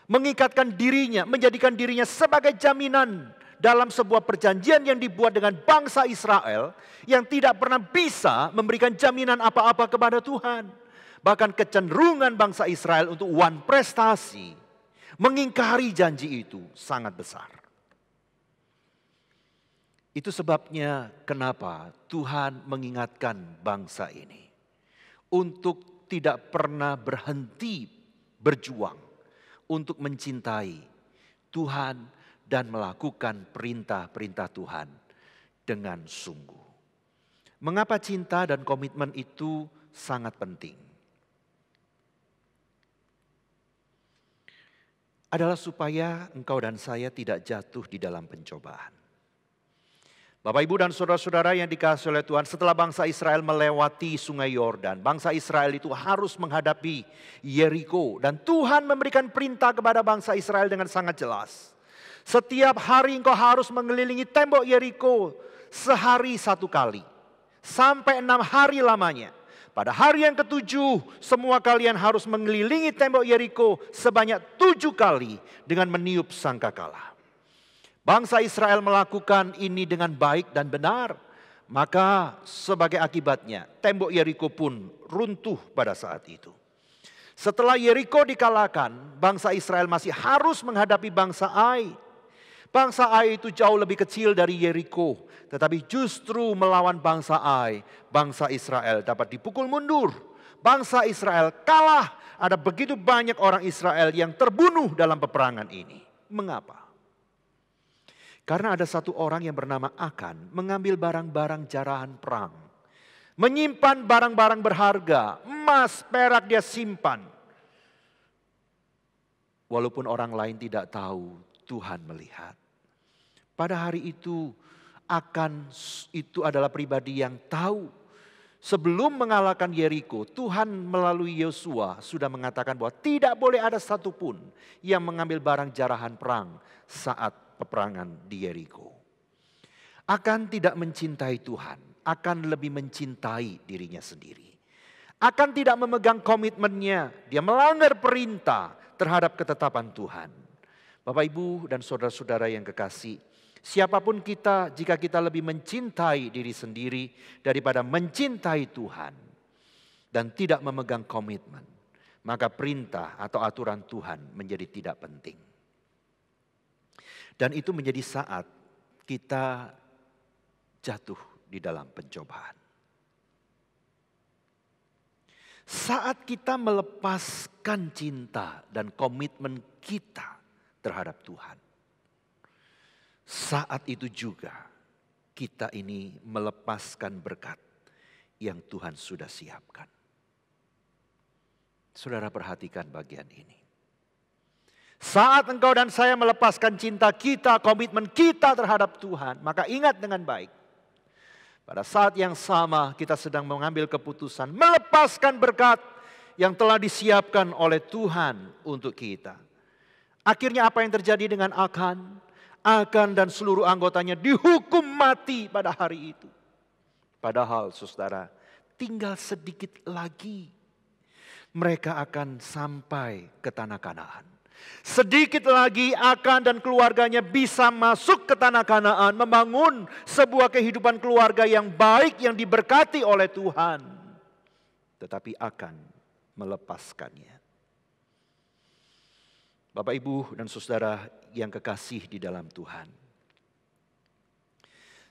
mengikatkan dirinya, menjadikan dirinya sebagai jaminan dalam sebuah perjanjian yang dibuat dengan bangsa Israel yang tidak pernah bisa memberikan jaminan apa-apa kepada Tuhan. Bahkan kecenderungan bangsa Israel untuk wan prestasi, mengingkari janji itu sangat besar. Itu sebabnya kenapa Tuhan mengingatkan bangsa ini untuk tidak pernah berhenti berjuang untuk mencintai Tuhan dan melakukan perintah-perintah Tuhan dengan sungguh. Mengapa cinta dan komitmen itu sangat penting? Adalah supaya engkau dan saya tidak jatuh di dalam pencobaan. Bapak Ibu dan saudara-saudara yang dikasihi oleh Tuhan, setelah bangsa Israel melewati sungai Yordan, bangsa Israel itu harus menghadapi Yeriko. Dan Tuhan memberikan perintah kepada bangsa Israel dengan sangat jelas. Setiap hari engkau harus mengelilingi tembok Yeriko sehari 1 kali. Sampai 6 hari lamanya. Pada hari yang ke-7, semua kalian harus mengelilingi tembok Yeriko sebanyak 7 kali dengan meniup sangkakala. Bangsa Israel melakukan ini dengan baik dan benar. Maka sebagai akibatnya tembok Yeriko pun runtuh pada saat itu. Setelah Yeriko dikalahkan, bangsa Israel masih harus menghadapi bangsa Ai. Bangsa Ai itu jauh lebih kecil dari Yeriko. Tetapi justru melawan bangsa Ai, bangsa Israel dapat dipukul mundur. Bangsa Israel kalah. Ada begitu banyak orang Israel yang terbunuh dalam peperangan ini. Mengapa? Karena ada satu orang yang bernama Akan mengambil barang-barang jarahan perang. Menyimpan barang-barang berharga, emas, perak dia simpan. Walaupun orang lain tidak tahu, Tuhan melihat. Pada hari itu adalah pribadi yang tahu. Sebelum mengalahkan Yeriko, Tuhan melalui Yosua sudah mengatakan bahwa tidak boleh ada satupun yang mengambil barang jarahan perang saat peperangan di Yeriko. Akan tidak mencintai Tuhan, akan lebih mencintai dirinya sendiri. Akan tidak memegang komitmennya, dia melanggar perintah terhadap ketetapan Tuhan. Bapak, Ibu, dan saudara-saudara yang kekasih, siapapun kita, jika kita lebih mencintai diri sendiri daripada mencintai Tuhan dan tidak memegang komitmen, maka perintah atau aturan Tuhan menjadi tidak penting. Dan itu menjadi saat kita jatuh di dalam pencobaan. Saat kita melepaskan cinta dan komitmen kita terhadap Tuhan. Saat itu juga kita ini melepaskan berkat yang Tuhan sudah siapkan. Saudara, perhatikan bagian ini. Saat engkau dan saya melepaskan cinta kita, komitmen kita terhadap Tuhan, maka ingat dengan baik. Pada saat yang sama kita sedang mengambil keputusan melepaskan berkat yang telah disiapkan oleh Tuhan untuk kita. Akhirnya apa yang terjadi dengan Akan? Akan dan seluruh anggotanya dihukum mati pada hari itu. Padahal saudara, tinggal sedikit lagi mereka akan sampai ke tanah Kanaan. Sedikit lagi Akan dan keluarganya bisa masuk ke tanah Kanaan, membangun sebuah kehidupan keluarga yang baik yang diberkati oleh Tuhan. Tetapi Akan melepaskannya. Bapak, Ibu, dan saudara yang kekasih di dalam Tuhan.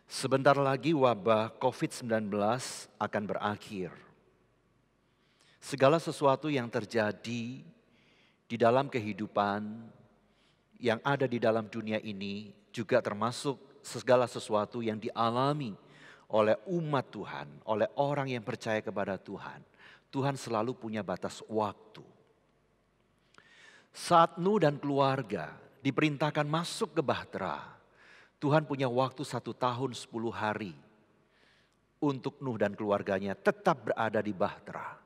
Sebentar lagi wabah COVID-19 akan berakhir. Segala sesuatu yang terjadi di dalam kehidupan yang ada di dalam dunia ini juga termasuk segala sesuatu yang dialami oleh umat Tuhan, oleh orang yang percaya kepada Tuhan. Tuhan selalu punya batas waktu. Saat Nuh dan keluarga diperintahkan masuk ke Bahtera, Tuhan punya waktu 1 tahun 10 hari untuk Nuh dan keluarganya tetap berada di Bahtera.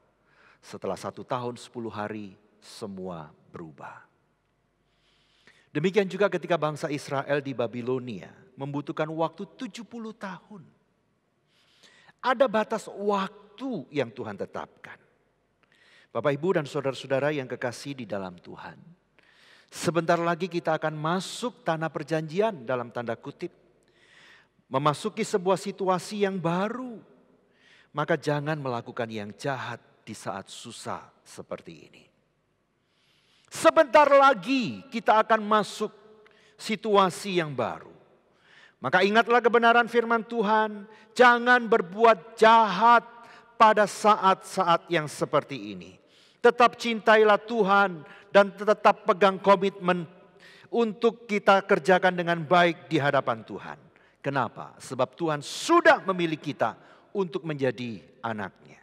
Setelah 1 tahun 10 hari semua berubah. Demikian juga ketika bangsa Israel di Babilonia membutuhkan waktu 70 tahun. Ada batas waktu yang Tuhan tetapkan. Bapak, Ibu, dan saudara-saudara yang kekasih di dalam Tuhan. Sebentar lagi kita akan masuk tanah perjanjian dalam tanda kutip. Memasuki sebuah situasi yang baru. Maka jangan melakukan yang jahat di saat susah seperti ini. Sebentar lagi kita akan masuk situasi yang baru. Maka ingatlah kebenaran firman Tuhan. Jangan berbuat jahat pada saat-saat yang seperti ini. Tetap cintailah Tuhan dan tetap pegang komitmen untuk kita kerjakan dengan baik di hadapan Tuhan. Kenapa? Sebab Tuhan sudah memilih kita untuk menjadi anaknya.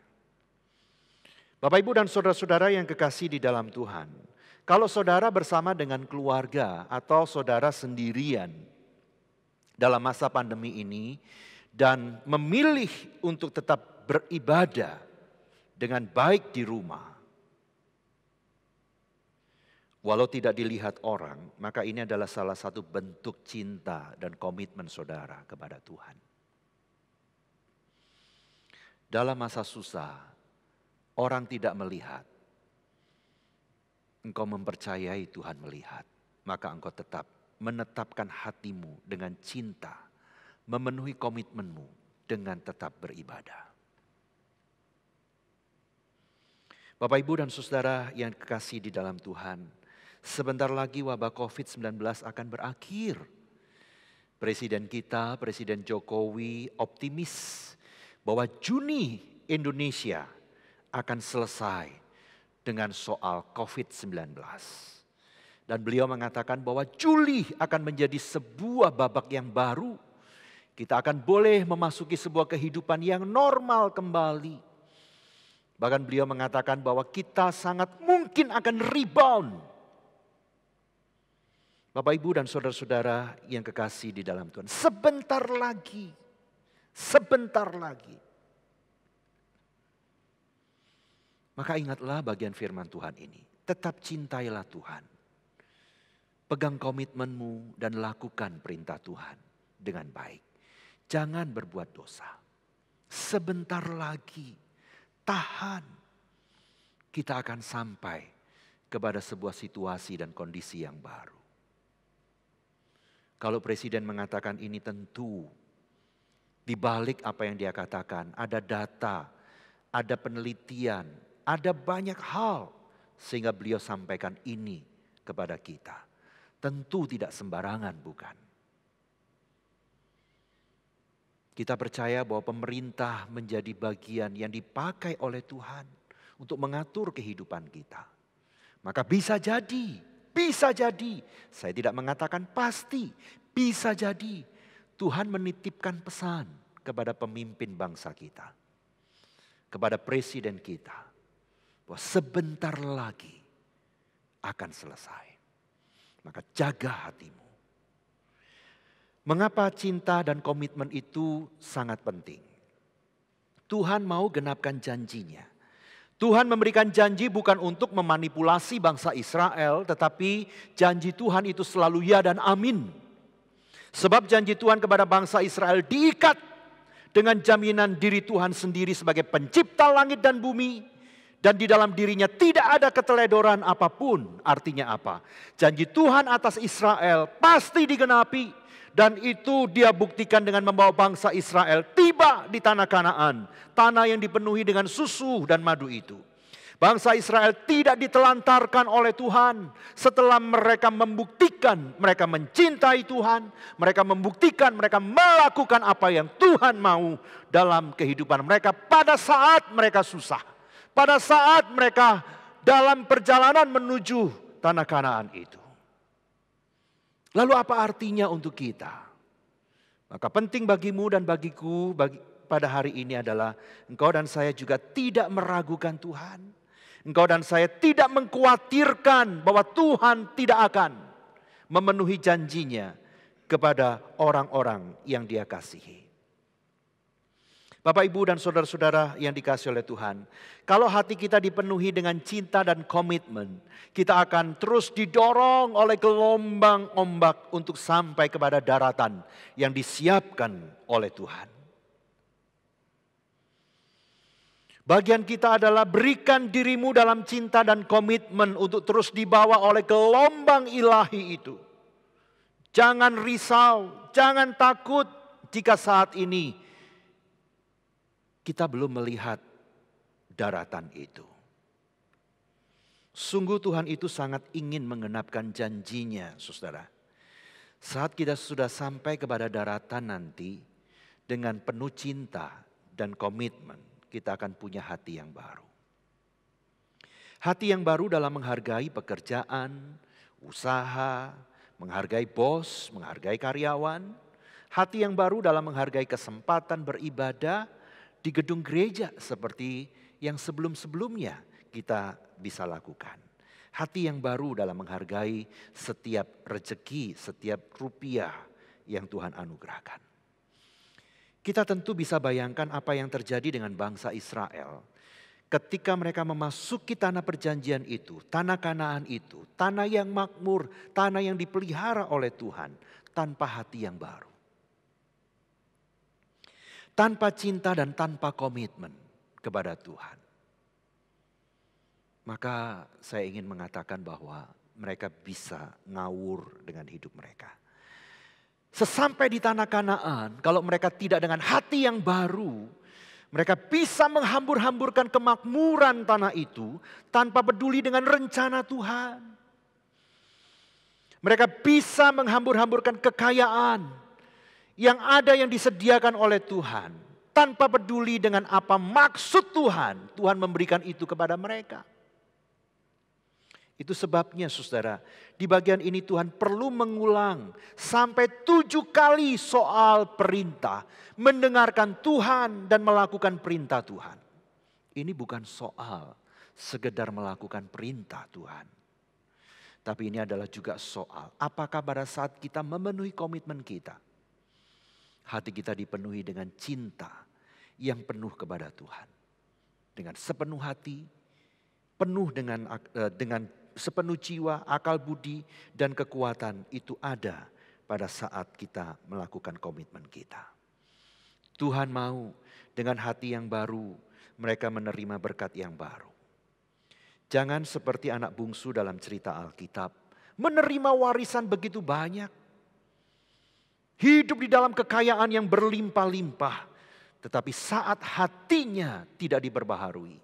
Bapak, Ibu, dan saudara-saudara yang kekasih di dalam Tuhan. Kalau saudara bersama dengan keluarga atau saudara sendirian dalam masa pandemi ini dan memilih untuk tetap beribadah dengan baik di rumah. Walau tidak dilihat orang, maka ini adalah salah satu bentuk cinta dan komitmen saudara kepada Tuhan. Dalam masa susah, orang tidak melihat. Engkau mempercayai Tuhan melihat, maka engkau tetap menetapkan hatimu dengan cinta, memenuhi komitmenmu dengan tetap beribadah. Bapak, Ibu, dan saudara yang kekasih di dalam Tuhan, sebentar lagi wabah COVID-19 akan berakhir. Presiden kita, Presiden Jokowi optimis bahwa Juni Indonesia akan selesai dengan soal COVID-19. Dan beliau mengatakan bahwa Juli akan menjadi sebuah babak yang baru. Kita akan boleh memasuki sebuah kehidupan yang normal kembali. Bahkan beliau mengatakan bahwa kita sangat mungkin akan rebound Bapak, Ibu, dan saudara-saudara yang kekasih di dalam Tuhan, sebentar lagi. Maka ingatlah bagian firman Tuhan ini. Tetap cintailah Tuhan. Pegang komitmenmu dan lakukan perintah Tuhan dengan baik. Jangan berbuat dosa. Sebentar lagi, tahan. Kita akan sampai kepada sebuah situasi dan kondisi yang baru. Kalau Presiden mengatakan ini, tentu di balik apa yang dia katakan ada data, ada penelitian, ada banyak hal sehingga beliau sampaikan ini kepada kita. Tentu tidak sembarangan, bukan? Kita percaya bahwa pemerintah menjadi bagian yang dipakai oleh Tuhan untuk mengatur kehidupan kita. Maka bisa jadi, saya tidak mengatakan pasti, bisa jadi Tuhan menitipkan pesan kepada pemimpin bangsa kita, kepada presiden kita, bahwa sebentar lagi akan selesai. Maka jaga hatimu. Mengapa cinta dan komitmen itu sangat penting? Tuhan mau genapkan janjinya. Tuhan memberikan janji bukan untuk memanipulasi bangsa Israel, tetapi janji Tuhan itu selalu ya dan amin. Sebab janji Tuhan kepada bangsa Israel diikat dengan jaminan diri Tuhan sendiri sebagai pencipta langit dan bumi. Dan di dalam dirinya tidak ada keteledoran apapun. Artinya apa? Janji Tuhan atas Israel pasti digenapi. Dan itu dia buktikan dengan membawa bangsa Israel tiba di tanah Kanaan. Tanah yang dipenuhi dengan susu dan madu itu. Bangsa Israel tidak ditelantarkan oleh Tuhan. Setelah mereka membuktikan mereka mencintai Tuhan. Mereka membuktikan mereka melakukan apa yang Tuhan mau dalam kehidupan mereka pada saat mereka susah. Pada saat mereka dalam perjalanan menuju tanah Kanaan itu. Lalu apa artinya untuk kita? Maka penting bagimu dan bagiku pada hari ini adalah engkau dan saya juga tidak meragukan Tuhan. Engkau dan saya tidak mengkhawatirkan bahwa Tuhan tidak akan memenuhi janjinya kepada orang-orang yang Dia kasihi. Bapak, Ibu, dan saudara-saudara yang dikasihi oleh Tuhan. Kalau hati kita dipenuhi dengan cinta dan komitmen, kita akan terus didorong oleh gelombang ombak untuk sampai kepada daratan yang disiapkan oleh Tuhan. Bagian kita adalah berikan dirimu dalam cinta dan komitmen untuk terus dibawa oleh gelombang ilahi itu. Jangan risau, jangan takut jika saat ini kita belum melihat daratan itu. Sungguh Tuhan itu sangat ingin menggenapkan janjinya, saudara. Saat kita sudah sampai kepada daratan nanti, dengan penuh cinta dan komitmen, kita akan punya hati yang baru. Hati yang baru dalam menghargai pekerjaan, usaha, menghargai bos, menghargai karyawan. Hati yang baru dalam menghargai kesempatan beribadah, di gedung gereja seperti yang sebelum-sebelumnya kita bisa lakukan. Hati yang baru dalam menghargai setiap rezeki, setiap rupiah yang Tuhan anugerahkan. Kita tentu bisa bayangkan apa yang terjadi dengan bangsa Israel ketika mereka memasuki tanah perjanjian itu, tanah Kanaan itu, tanah yang makmur, tanah yang dipelihara oleh Tuhan tanpa hati yang baru. Tanpa cinta dan tanpa komitmen kepada Tuhan. Maka saya ingin mengatakan bahwa mereka bisa ngawur dengan hidup mereka. Sesampai di tanah Kanaan, kalau mereka tidak dengan hati yang baru, mereka bisa menghambur-hamburkan kemakmuran tanah itu tanpa peduli dengan rencana Tuhan. Mereka bisa menghambur-hamburkan kekayaan yang ada yang disediakan oleh Tuhan. Tanpa peduli dengan apa maksud Tuhan. Tuhan memberikan itu kepada mereka. Itu sebabnya saudara, di bagian ini Tuhan perlu mengulang sampai 7 kali soal perintah. Mendengarkan Tuhan dan melakukan perintah Tuhan. Ini bukan soal sekedar melakukan perintah Tuhan. Tapi ini adalah juga soal, apakah pada saat kita memenuhi komitmen kita, hati kita dipenuhi dengan cinta yang penuh kepada Tuhan. Dengan sepenuh hati, penuh dengan sepenuh jiwa, akal budi, dan kekuatan itu ada pada saat kita melakukan komitmen kita. Tuhan mau dengan hati yang baru, mereka menerima berkat yang baru. Jangan seperti anak bungsu dalam cerita Alkitab, menerima warisan begitu banyak. Hidup di dalam kekayaan yang berlimpah-limpah, tetapi saat hatinya tidak diperbaharui,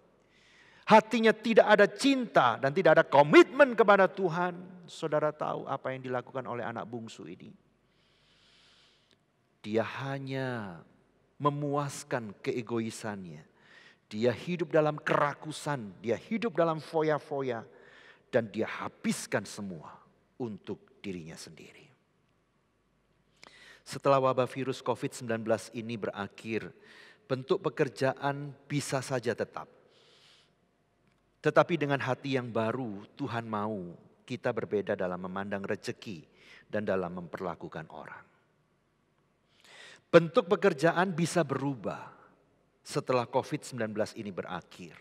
hatinya tidak ada cinta dan tidak ada komitmen kepada Tuhan. Saudara tahu apa yang dilakukan oleh anak bungsu ini? Dia hanya memuaskan keegoisannya. Dia hidup dalam kerakusan, dia hidup dalam foya-foya, dan dia habiskan semua untuk dirinya sendiri. Setelah wabah virus COVID-19 ini berakhir, bentuk pekerjaan bisa saja tetap. Tetapi dengan hati yang baru, Tuhan mau kita berbeda dalam memandang rezeki dan dalam memperlakukan orang. Bentuk pekerjaan bisa berubah setelah COVID-19 ini berakhir.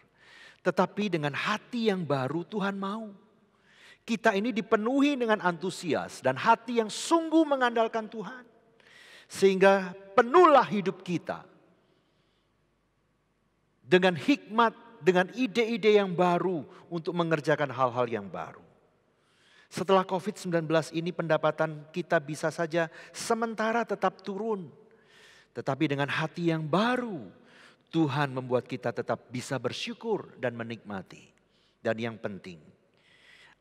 Tetapi dengan hati yang baru Tuhan mau kita ini dipenuhi dengan antusias dan hati yang sungguh mengandalkan Tuhan. Sehingga penuhlah hidup kita dengan hikmat, dengan ide-ide yang baru untuk mengerjakan hal-hal yang baru. Setelah COVID-19 ini pendapatan kita bisa saja sementara tetap turun. Tetapi dengan hati yang baru, Tuhan membuat kita tetap bisa bersyukur dan menikmati. Dan yang penting,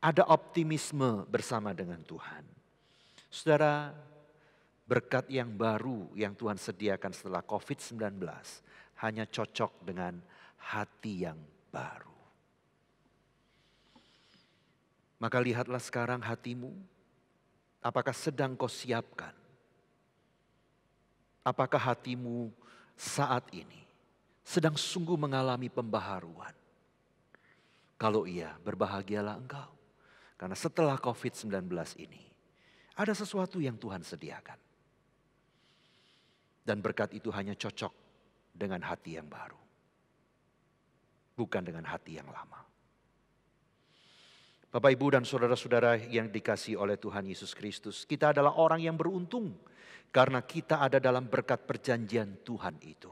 ada optimisme bersama dengan Tuhan. Saudara, berkat yang baru yang Tuhan sediakan setelah COVID-19 hanya cocok dengan hati yang baru. Maka lihatlah sekarang hatimu, apakah sedang kau siapkan? Apakah hatimu saat ini sedang sungguh mengalami pembaharuan? Kalau iya, berbahagialah engkau. Karena setelah COVID-19 ini, ada sesuatu yang Tuhan sediakan. Dan berkat itu hanya cocok dengan hati yang baru. Bukan dengan hati yang lama. Bapak, Ibu, dan saudara-saudara yang dikasihi oleh Tuhan Yesus Kristus, kita adalah orang yang beruntung karena kita ada dalam berkat perjanjian Tuhan itu.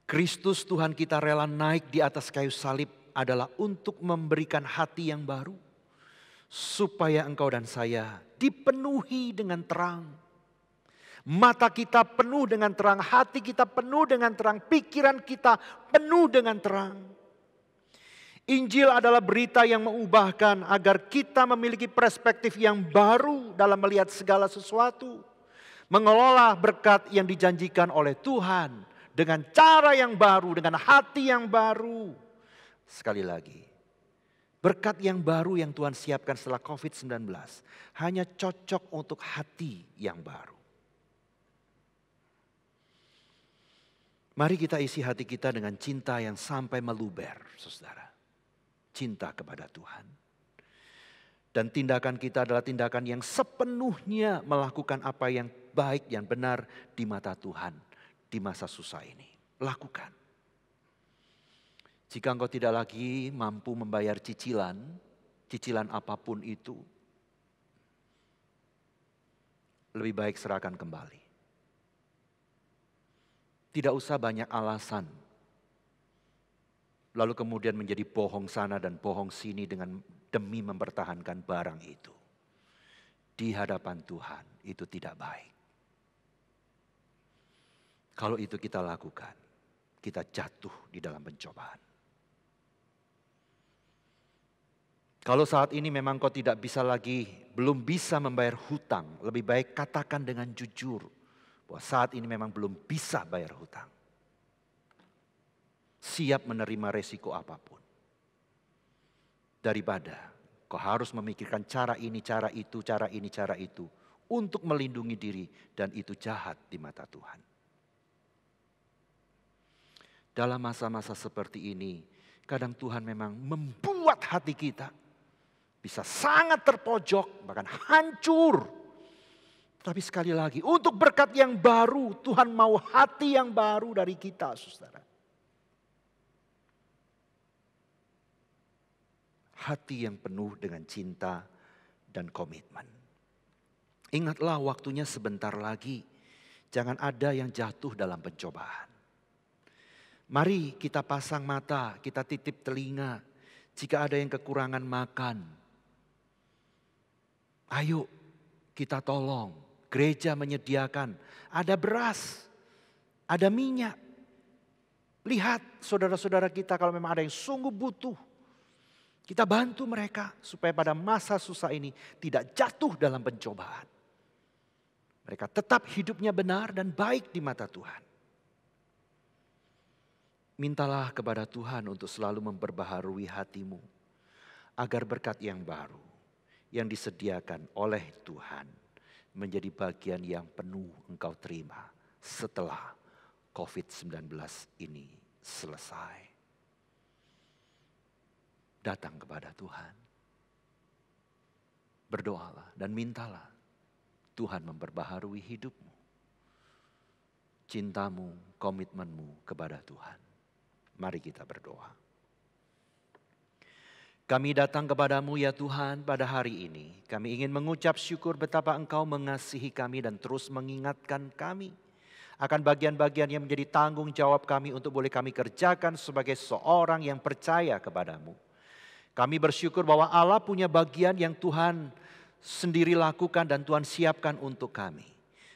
Kristus Tuhan kita rela naik di atas kayu salib adalah untuk memberikan hati yang baru. Supaya engkau dan saya dipenuhi dengan terang. Mata kita penuh dengan terang, hati kita penuh dengan terang, pikiran kita penuh dengan terang. Injil adalah berita yang mengubahkan agar kita memiliki perspektif yang baru dalam melihat segala sesuatu. Mengelola berkat yang dijanjikan oleh Tuhan dengan cara yang baru, dengan hati yang baru. Sekali lagi, berkat yang baru yang Tuhan siapkan setelah COVID-19 hanya cocok untuk hati yang baru. Mari kita isi hati kita dengan cinta yang sampai meluber, saudara. Cinta kepada Tuhan. Dan tindakan kita adalah tindakan yang sepenuhnya melakukan apa yang baik, yang benar di mata Tuhan di masa susah ini. Lakukan. Jika engkau tidak lagi mampu membayar cicilan apapun itu, lebih baik serahkan kembali. Tidak usah banyak alasan. Lalu kemudian menjadi bohong sana dan bohong sini demi mempertahankan barang itu. Di hadapan Tuhan itu tidak baik. Kalau itu kita lakukan, kita jatuh di dalam pencobaan. Kalau saat ini memang kau tidak bisa lagi, belum bisa membayar hutang, lebih baik katakan dengan jujur bahwa saat ini memang belum bisa bayar hutang. Siap menerima resiko apapun. Daripada kau harus memikirkan cara ini, cara itu, cara ini, cara itu. Untuk melindungi diri dan itu jahat di mata Tuhan. Dalam masa-masa seperti ini, kadang Tuhan memang membuat hati kita bisa sangat terpojok, bahkan hancur. Tapi sekali lagi, untuk berkat yang baru, Tuhan mau hati yang baru dari kita, saudara. Hati yang penuh dengan cinta dan komitmen. Ingatlah waktunya sebentar lagi. Jangan ada yang jatuh dalam pencobaan. Mari kita pasang mata, kita titip telinga. Jika ada yang kekurangan makan, ayo kita tolong. Gereja menyediakan, ada beras, ada minyak. Lihat saudara-saudara kita kalau memang ada yang sungguh butuh. Kita bantu mereka supaya pada masa susah ini tidak jatuh dalam pencobaan. Mereka tetap hidupnya benar dan baik di mata Tuhan. Mintalah kepada Tuhan untuk selalu memperbaharui hatimu. Agar berkat yang baru yang disediakan oleh Tuhan menjadi bagian yang penuh engkau terima setelah COVID-19 ini selesai. Datang kepada Tuhan. Berdoalah dan mintalah Tuhan memperbaharui hidupmu. Cintamu, komitmenmu kepada Tuhan. Mari kita berdoa. Kami datang kepadamu ya Tuhan pada hari ini. Kami ingin mengucap syukur betapa Engkau mengasihi kami dan terus mengingatkan kami akan bagian-bagian yang menjadi tanggung jawab kami untuk boleh kami kerjakan sebagai seorang yang percaya kepadamu. Kami bersyukur bahwa Allah punya bagian yang Tuhan sendiri lakukan dan Tuhan siapkan untuk kami.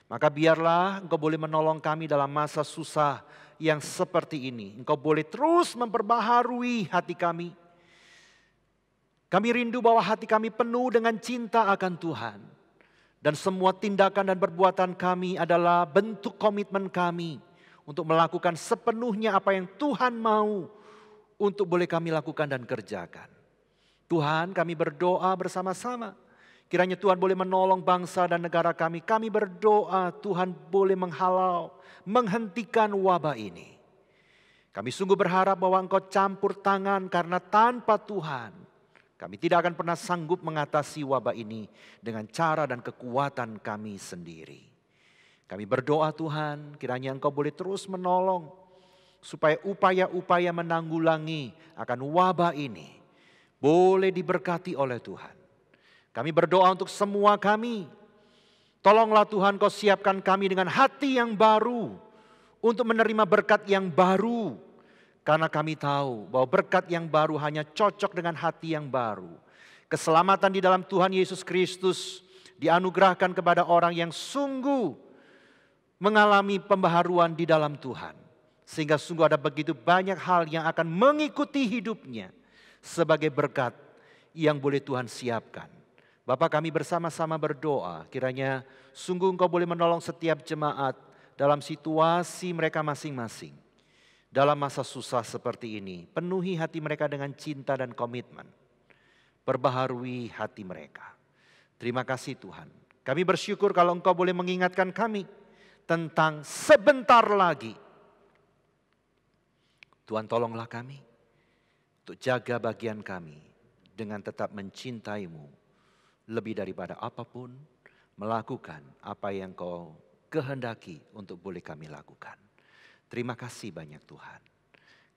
Maka biarlah Engkau boleh menolong kami dalam masa susah yang seperti ini. Engkau boleh terus memperbaharui hati kami. Kami rindu bahwa hati kami penuh dengan cinta akan Tuhan. Dan semua tindakan dan perbuatan kami adalah bentuk komitmen kami untuk melakukan sepenuhnya apa yang Tuhan mau untuk boleh kami lakukan dan kerjakan. Tuhan, kami berdoa bersama-sama. Kiranya Tuhan boleh menolong bangsa dan negara kami. Kami berdoa Tuhan boleh menghalau, menghentikan wabah ini. Kami sungguh berharap bahwa Engkau campur tangan karena tanpa Tuhan kami tidak akan pernah sanggup mengatasi wabah ini dengan cara dan kekuatan kami sendiri. Kami berdoa Tuhan, kiranya Engkau boleh terus menolong supaya upaya-upaya menanggulangi akan wabah ini boleh diberkati oleh Tuhan. Kami berdoa untuk semua kami. Tolonglah Tuhan Kau siapkan kami dengan hati yang baru untuk menerima berkat yang baru. Karena kami tahu bahwa berkat yang baru hanya cocok dengan hati yang baru. Keselamatan di dalam Tuhan Yesus Kristus dianugerahkan kepada orang yang sungguh mengalami pembaharuan di dalam Tuhan. Sehingga sungguh ada begitu banyak hal yang akan mengikuti hidupnya sebagai berkat yang boleh Tuhan siapkan. Bapa, kami bersama-sama berdoa kiranya sungguh Engkau boleh menolong setiap jemaat dalam situasi mereka masing-masing. Dalam masa susah seperti ini, penuhi hati mereka dengan cinta dan komitmen. Perbaharui hati mereka. Terima kasih Tuhan. Kami bersyukur kalau Engkau boleh mengingatkan kami tentang sebentar lagi. Tuhan tolonglah kami untuk jaga bagian kami dengan tetap mencintai-Mu lebih daripada apapun, melakukan apa yang Kau kehendaki untuk boleh kami lakukan. Terima kasih banyak Tuhan.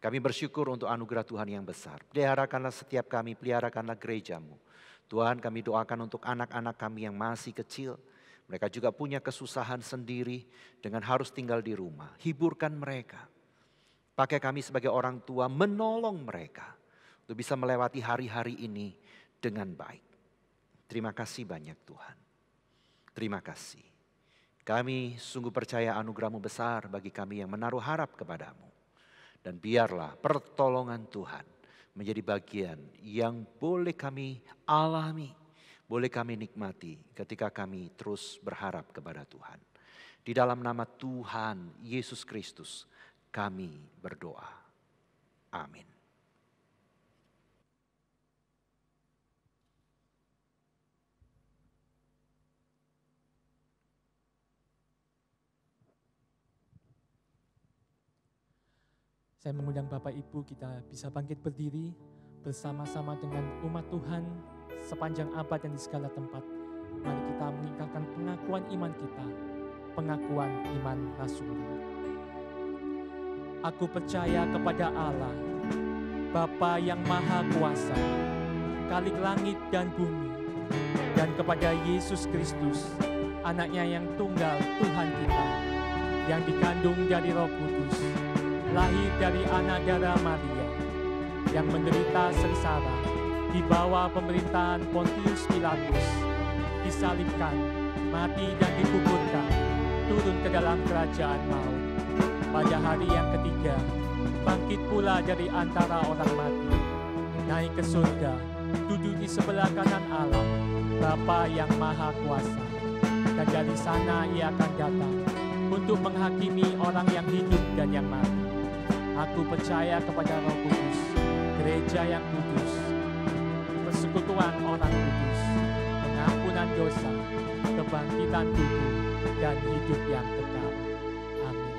Kami bersyukur untuk anugerah Tuhan yang besar. Peliharakanlah setiap kami, peliharakanlah gereja-Mu. Tuhan, kami doakan untuk anak-anak kami yang masih kecil. Mereka juga punya kesusahan sendiri dengan harus tinggal di rumah. Hiburkan mereka. Pakai kami sebagai orang tua menolong mereka untuk bisa melewati hari-hari ini dengan baik. Terima kasih banyak Tuhan. Terima kasih. Kami sungguh percaya anugerah-Mu besar bagi kami yang menaruh harap kepada-Mu. Dan biarlah pertolongan Tuhan menjadi bagian yang boleh kami alami, boleh kami nikmati ketika kami terus berharap kepada Tuhan. Di dalam nama Tuhan Yesus Kristus kami berdoa. Amin. Saya mengundang Bapak Ibu kita bisa bangkit berdiri bersama-sama dengan umat Tuhan sepanjang abad dan di segala tempat. Mari kita meningkatkan pengakuan iman kita, pengakuan iman rasuli. Aku percaya kepada Allah, Bapa yang Maha Kuasa, Khalik langit dan bumi, dan kepada Yesus Kristus, Anaknya yang tunggal Tuhan kita, yang dikandung dari Roh Kudus, lahir dari anak darah Maria, yang menderita sengsara di bawah pemerintahan Pontius Pilatus, disalibkan, mati dan dikuburkan, turun ke dalam kerajaan maut. Pada hari yang ketiga, bangkit pula dari antara orang mati, naik ke surga, duduk di sebelah kanan Allah, Bapa yang Maha Kuasa. Dan dari sana ia akan datang untuk menghakimi orang yang hidup dan yang mati. Aku percaya kepada Roh Kudus, gereja yang kudus, persekutuan orang kudus, pengampunan dosa, kebangkitan tubuh, dan hidup yang kekal. Amin.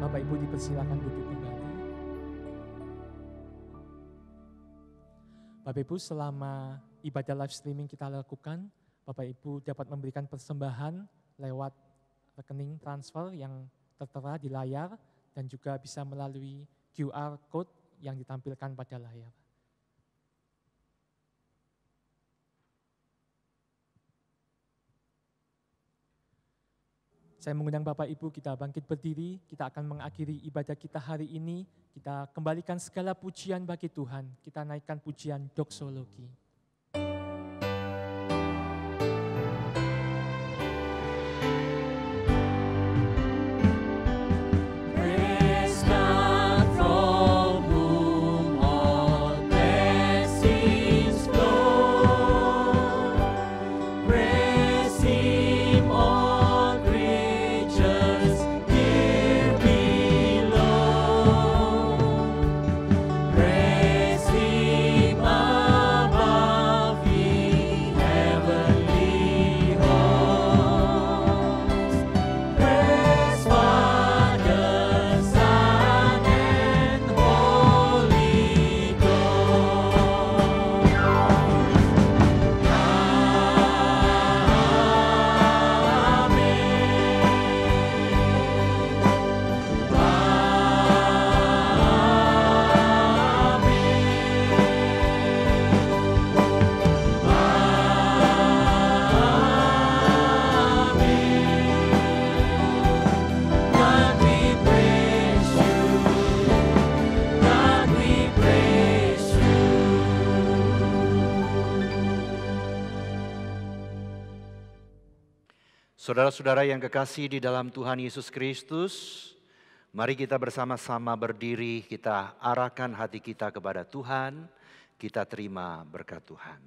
Bapak Ibu dipersilakan duduk kembali. Bapak Ibu, selama ibadah live streaming kita lakukan, Bapak Ibu dapat memberikan persembahan lewat rekening transfer yang tertera di layar dan juga bisa melalui QR code yang ditampilkan pada layar. Saya mengundang Bapak Ibu kita bangkit berdiri, kita akan mengakhiri ibadah kita hari ini. Kita kembalikan segala pujian bagi Tuhan, kita naikkan pujian doksologi. Saudara-saudara yang kekasih di dalam Tuhan Yesus Kristus, mari kita bersama-sama berdiri, kita arahkan hati kita kepada Tuhan, kita terima berkat Tuhan.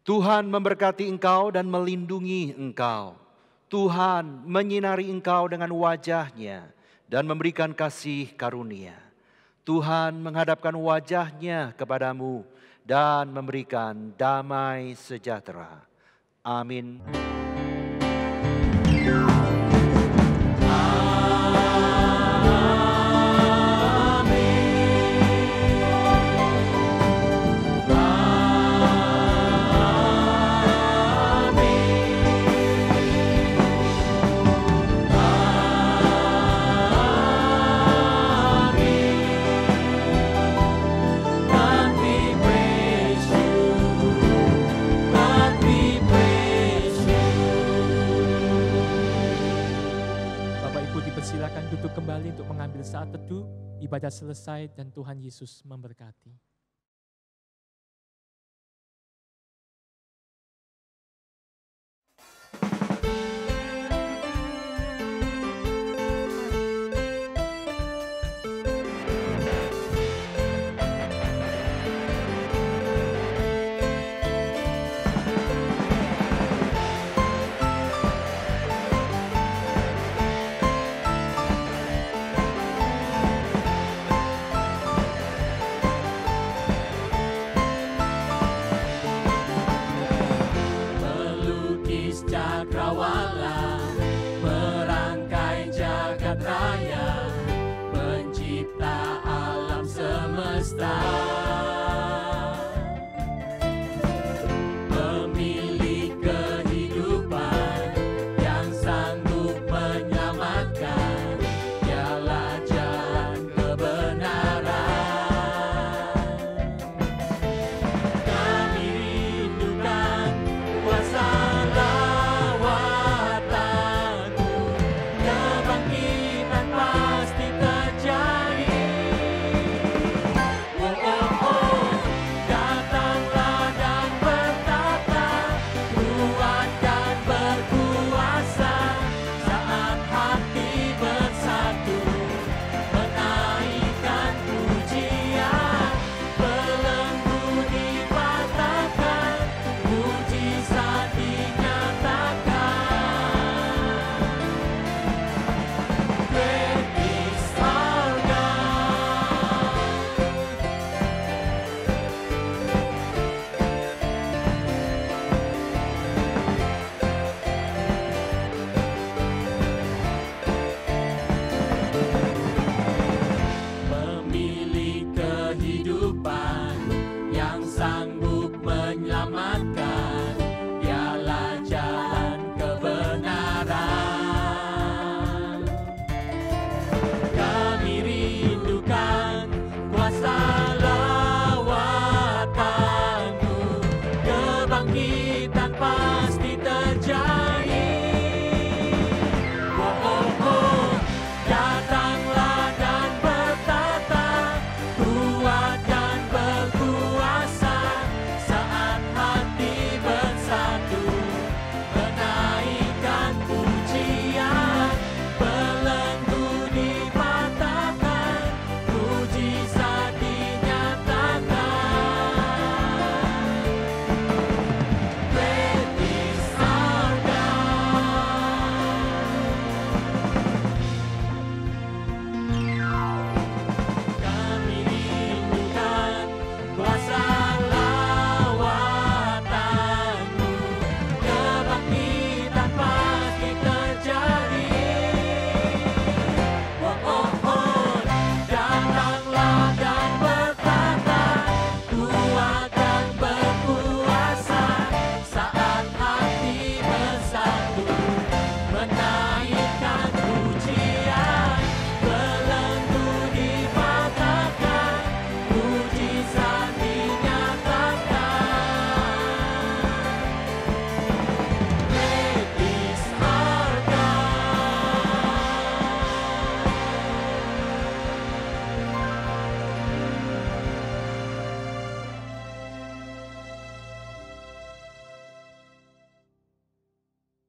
Tuhan memberkati engkau dan melindungi engkau. Tuhan menyinari engkau dengan wajah-Nya dan memberikan kasih karunia. Tuhan menghadapkan wajah-Nya kepadamu dan memberikan damai sejahtera. Amin. Silakan duduk kembali untuk mengambil saat teduh, ibadah selesai dan Tuhan Yesus memberkati.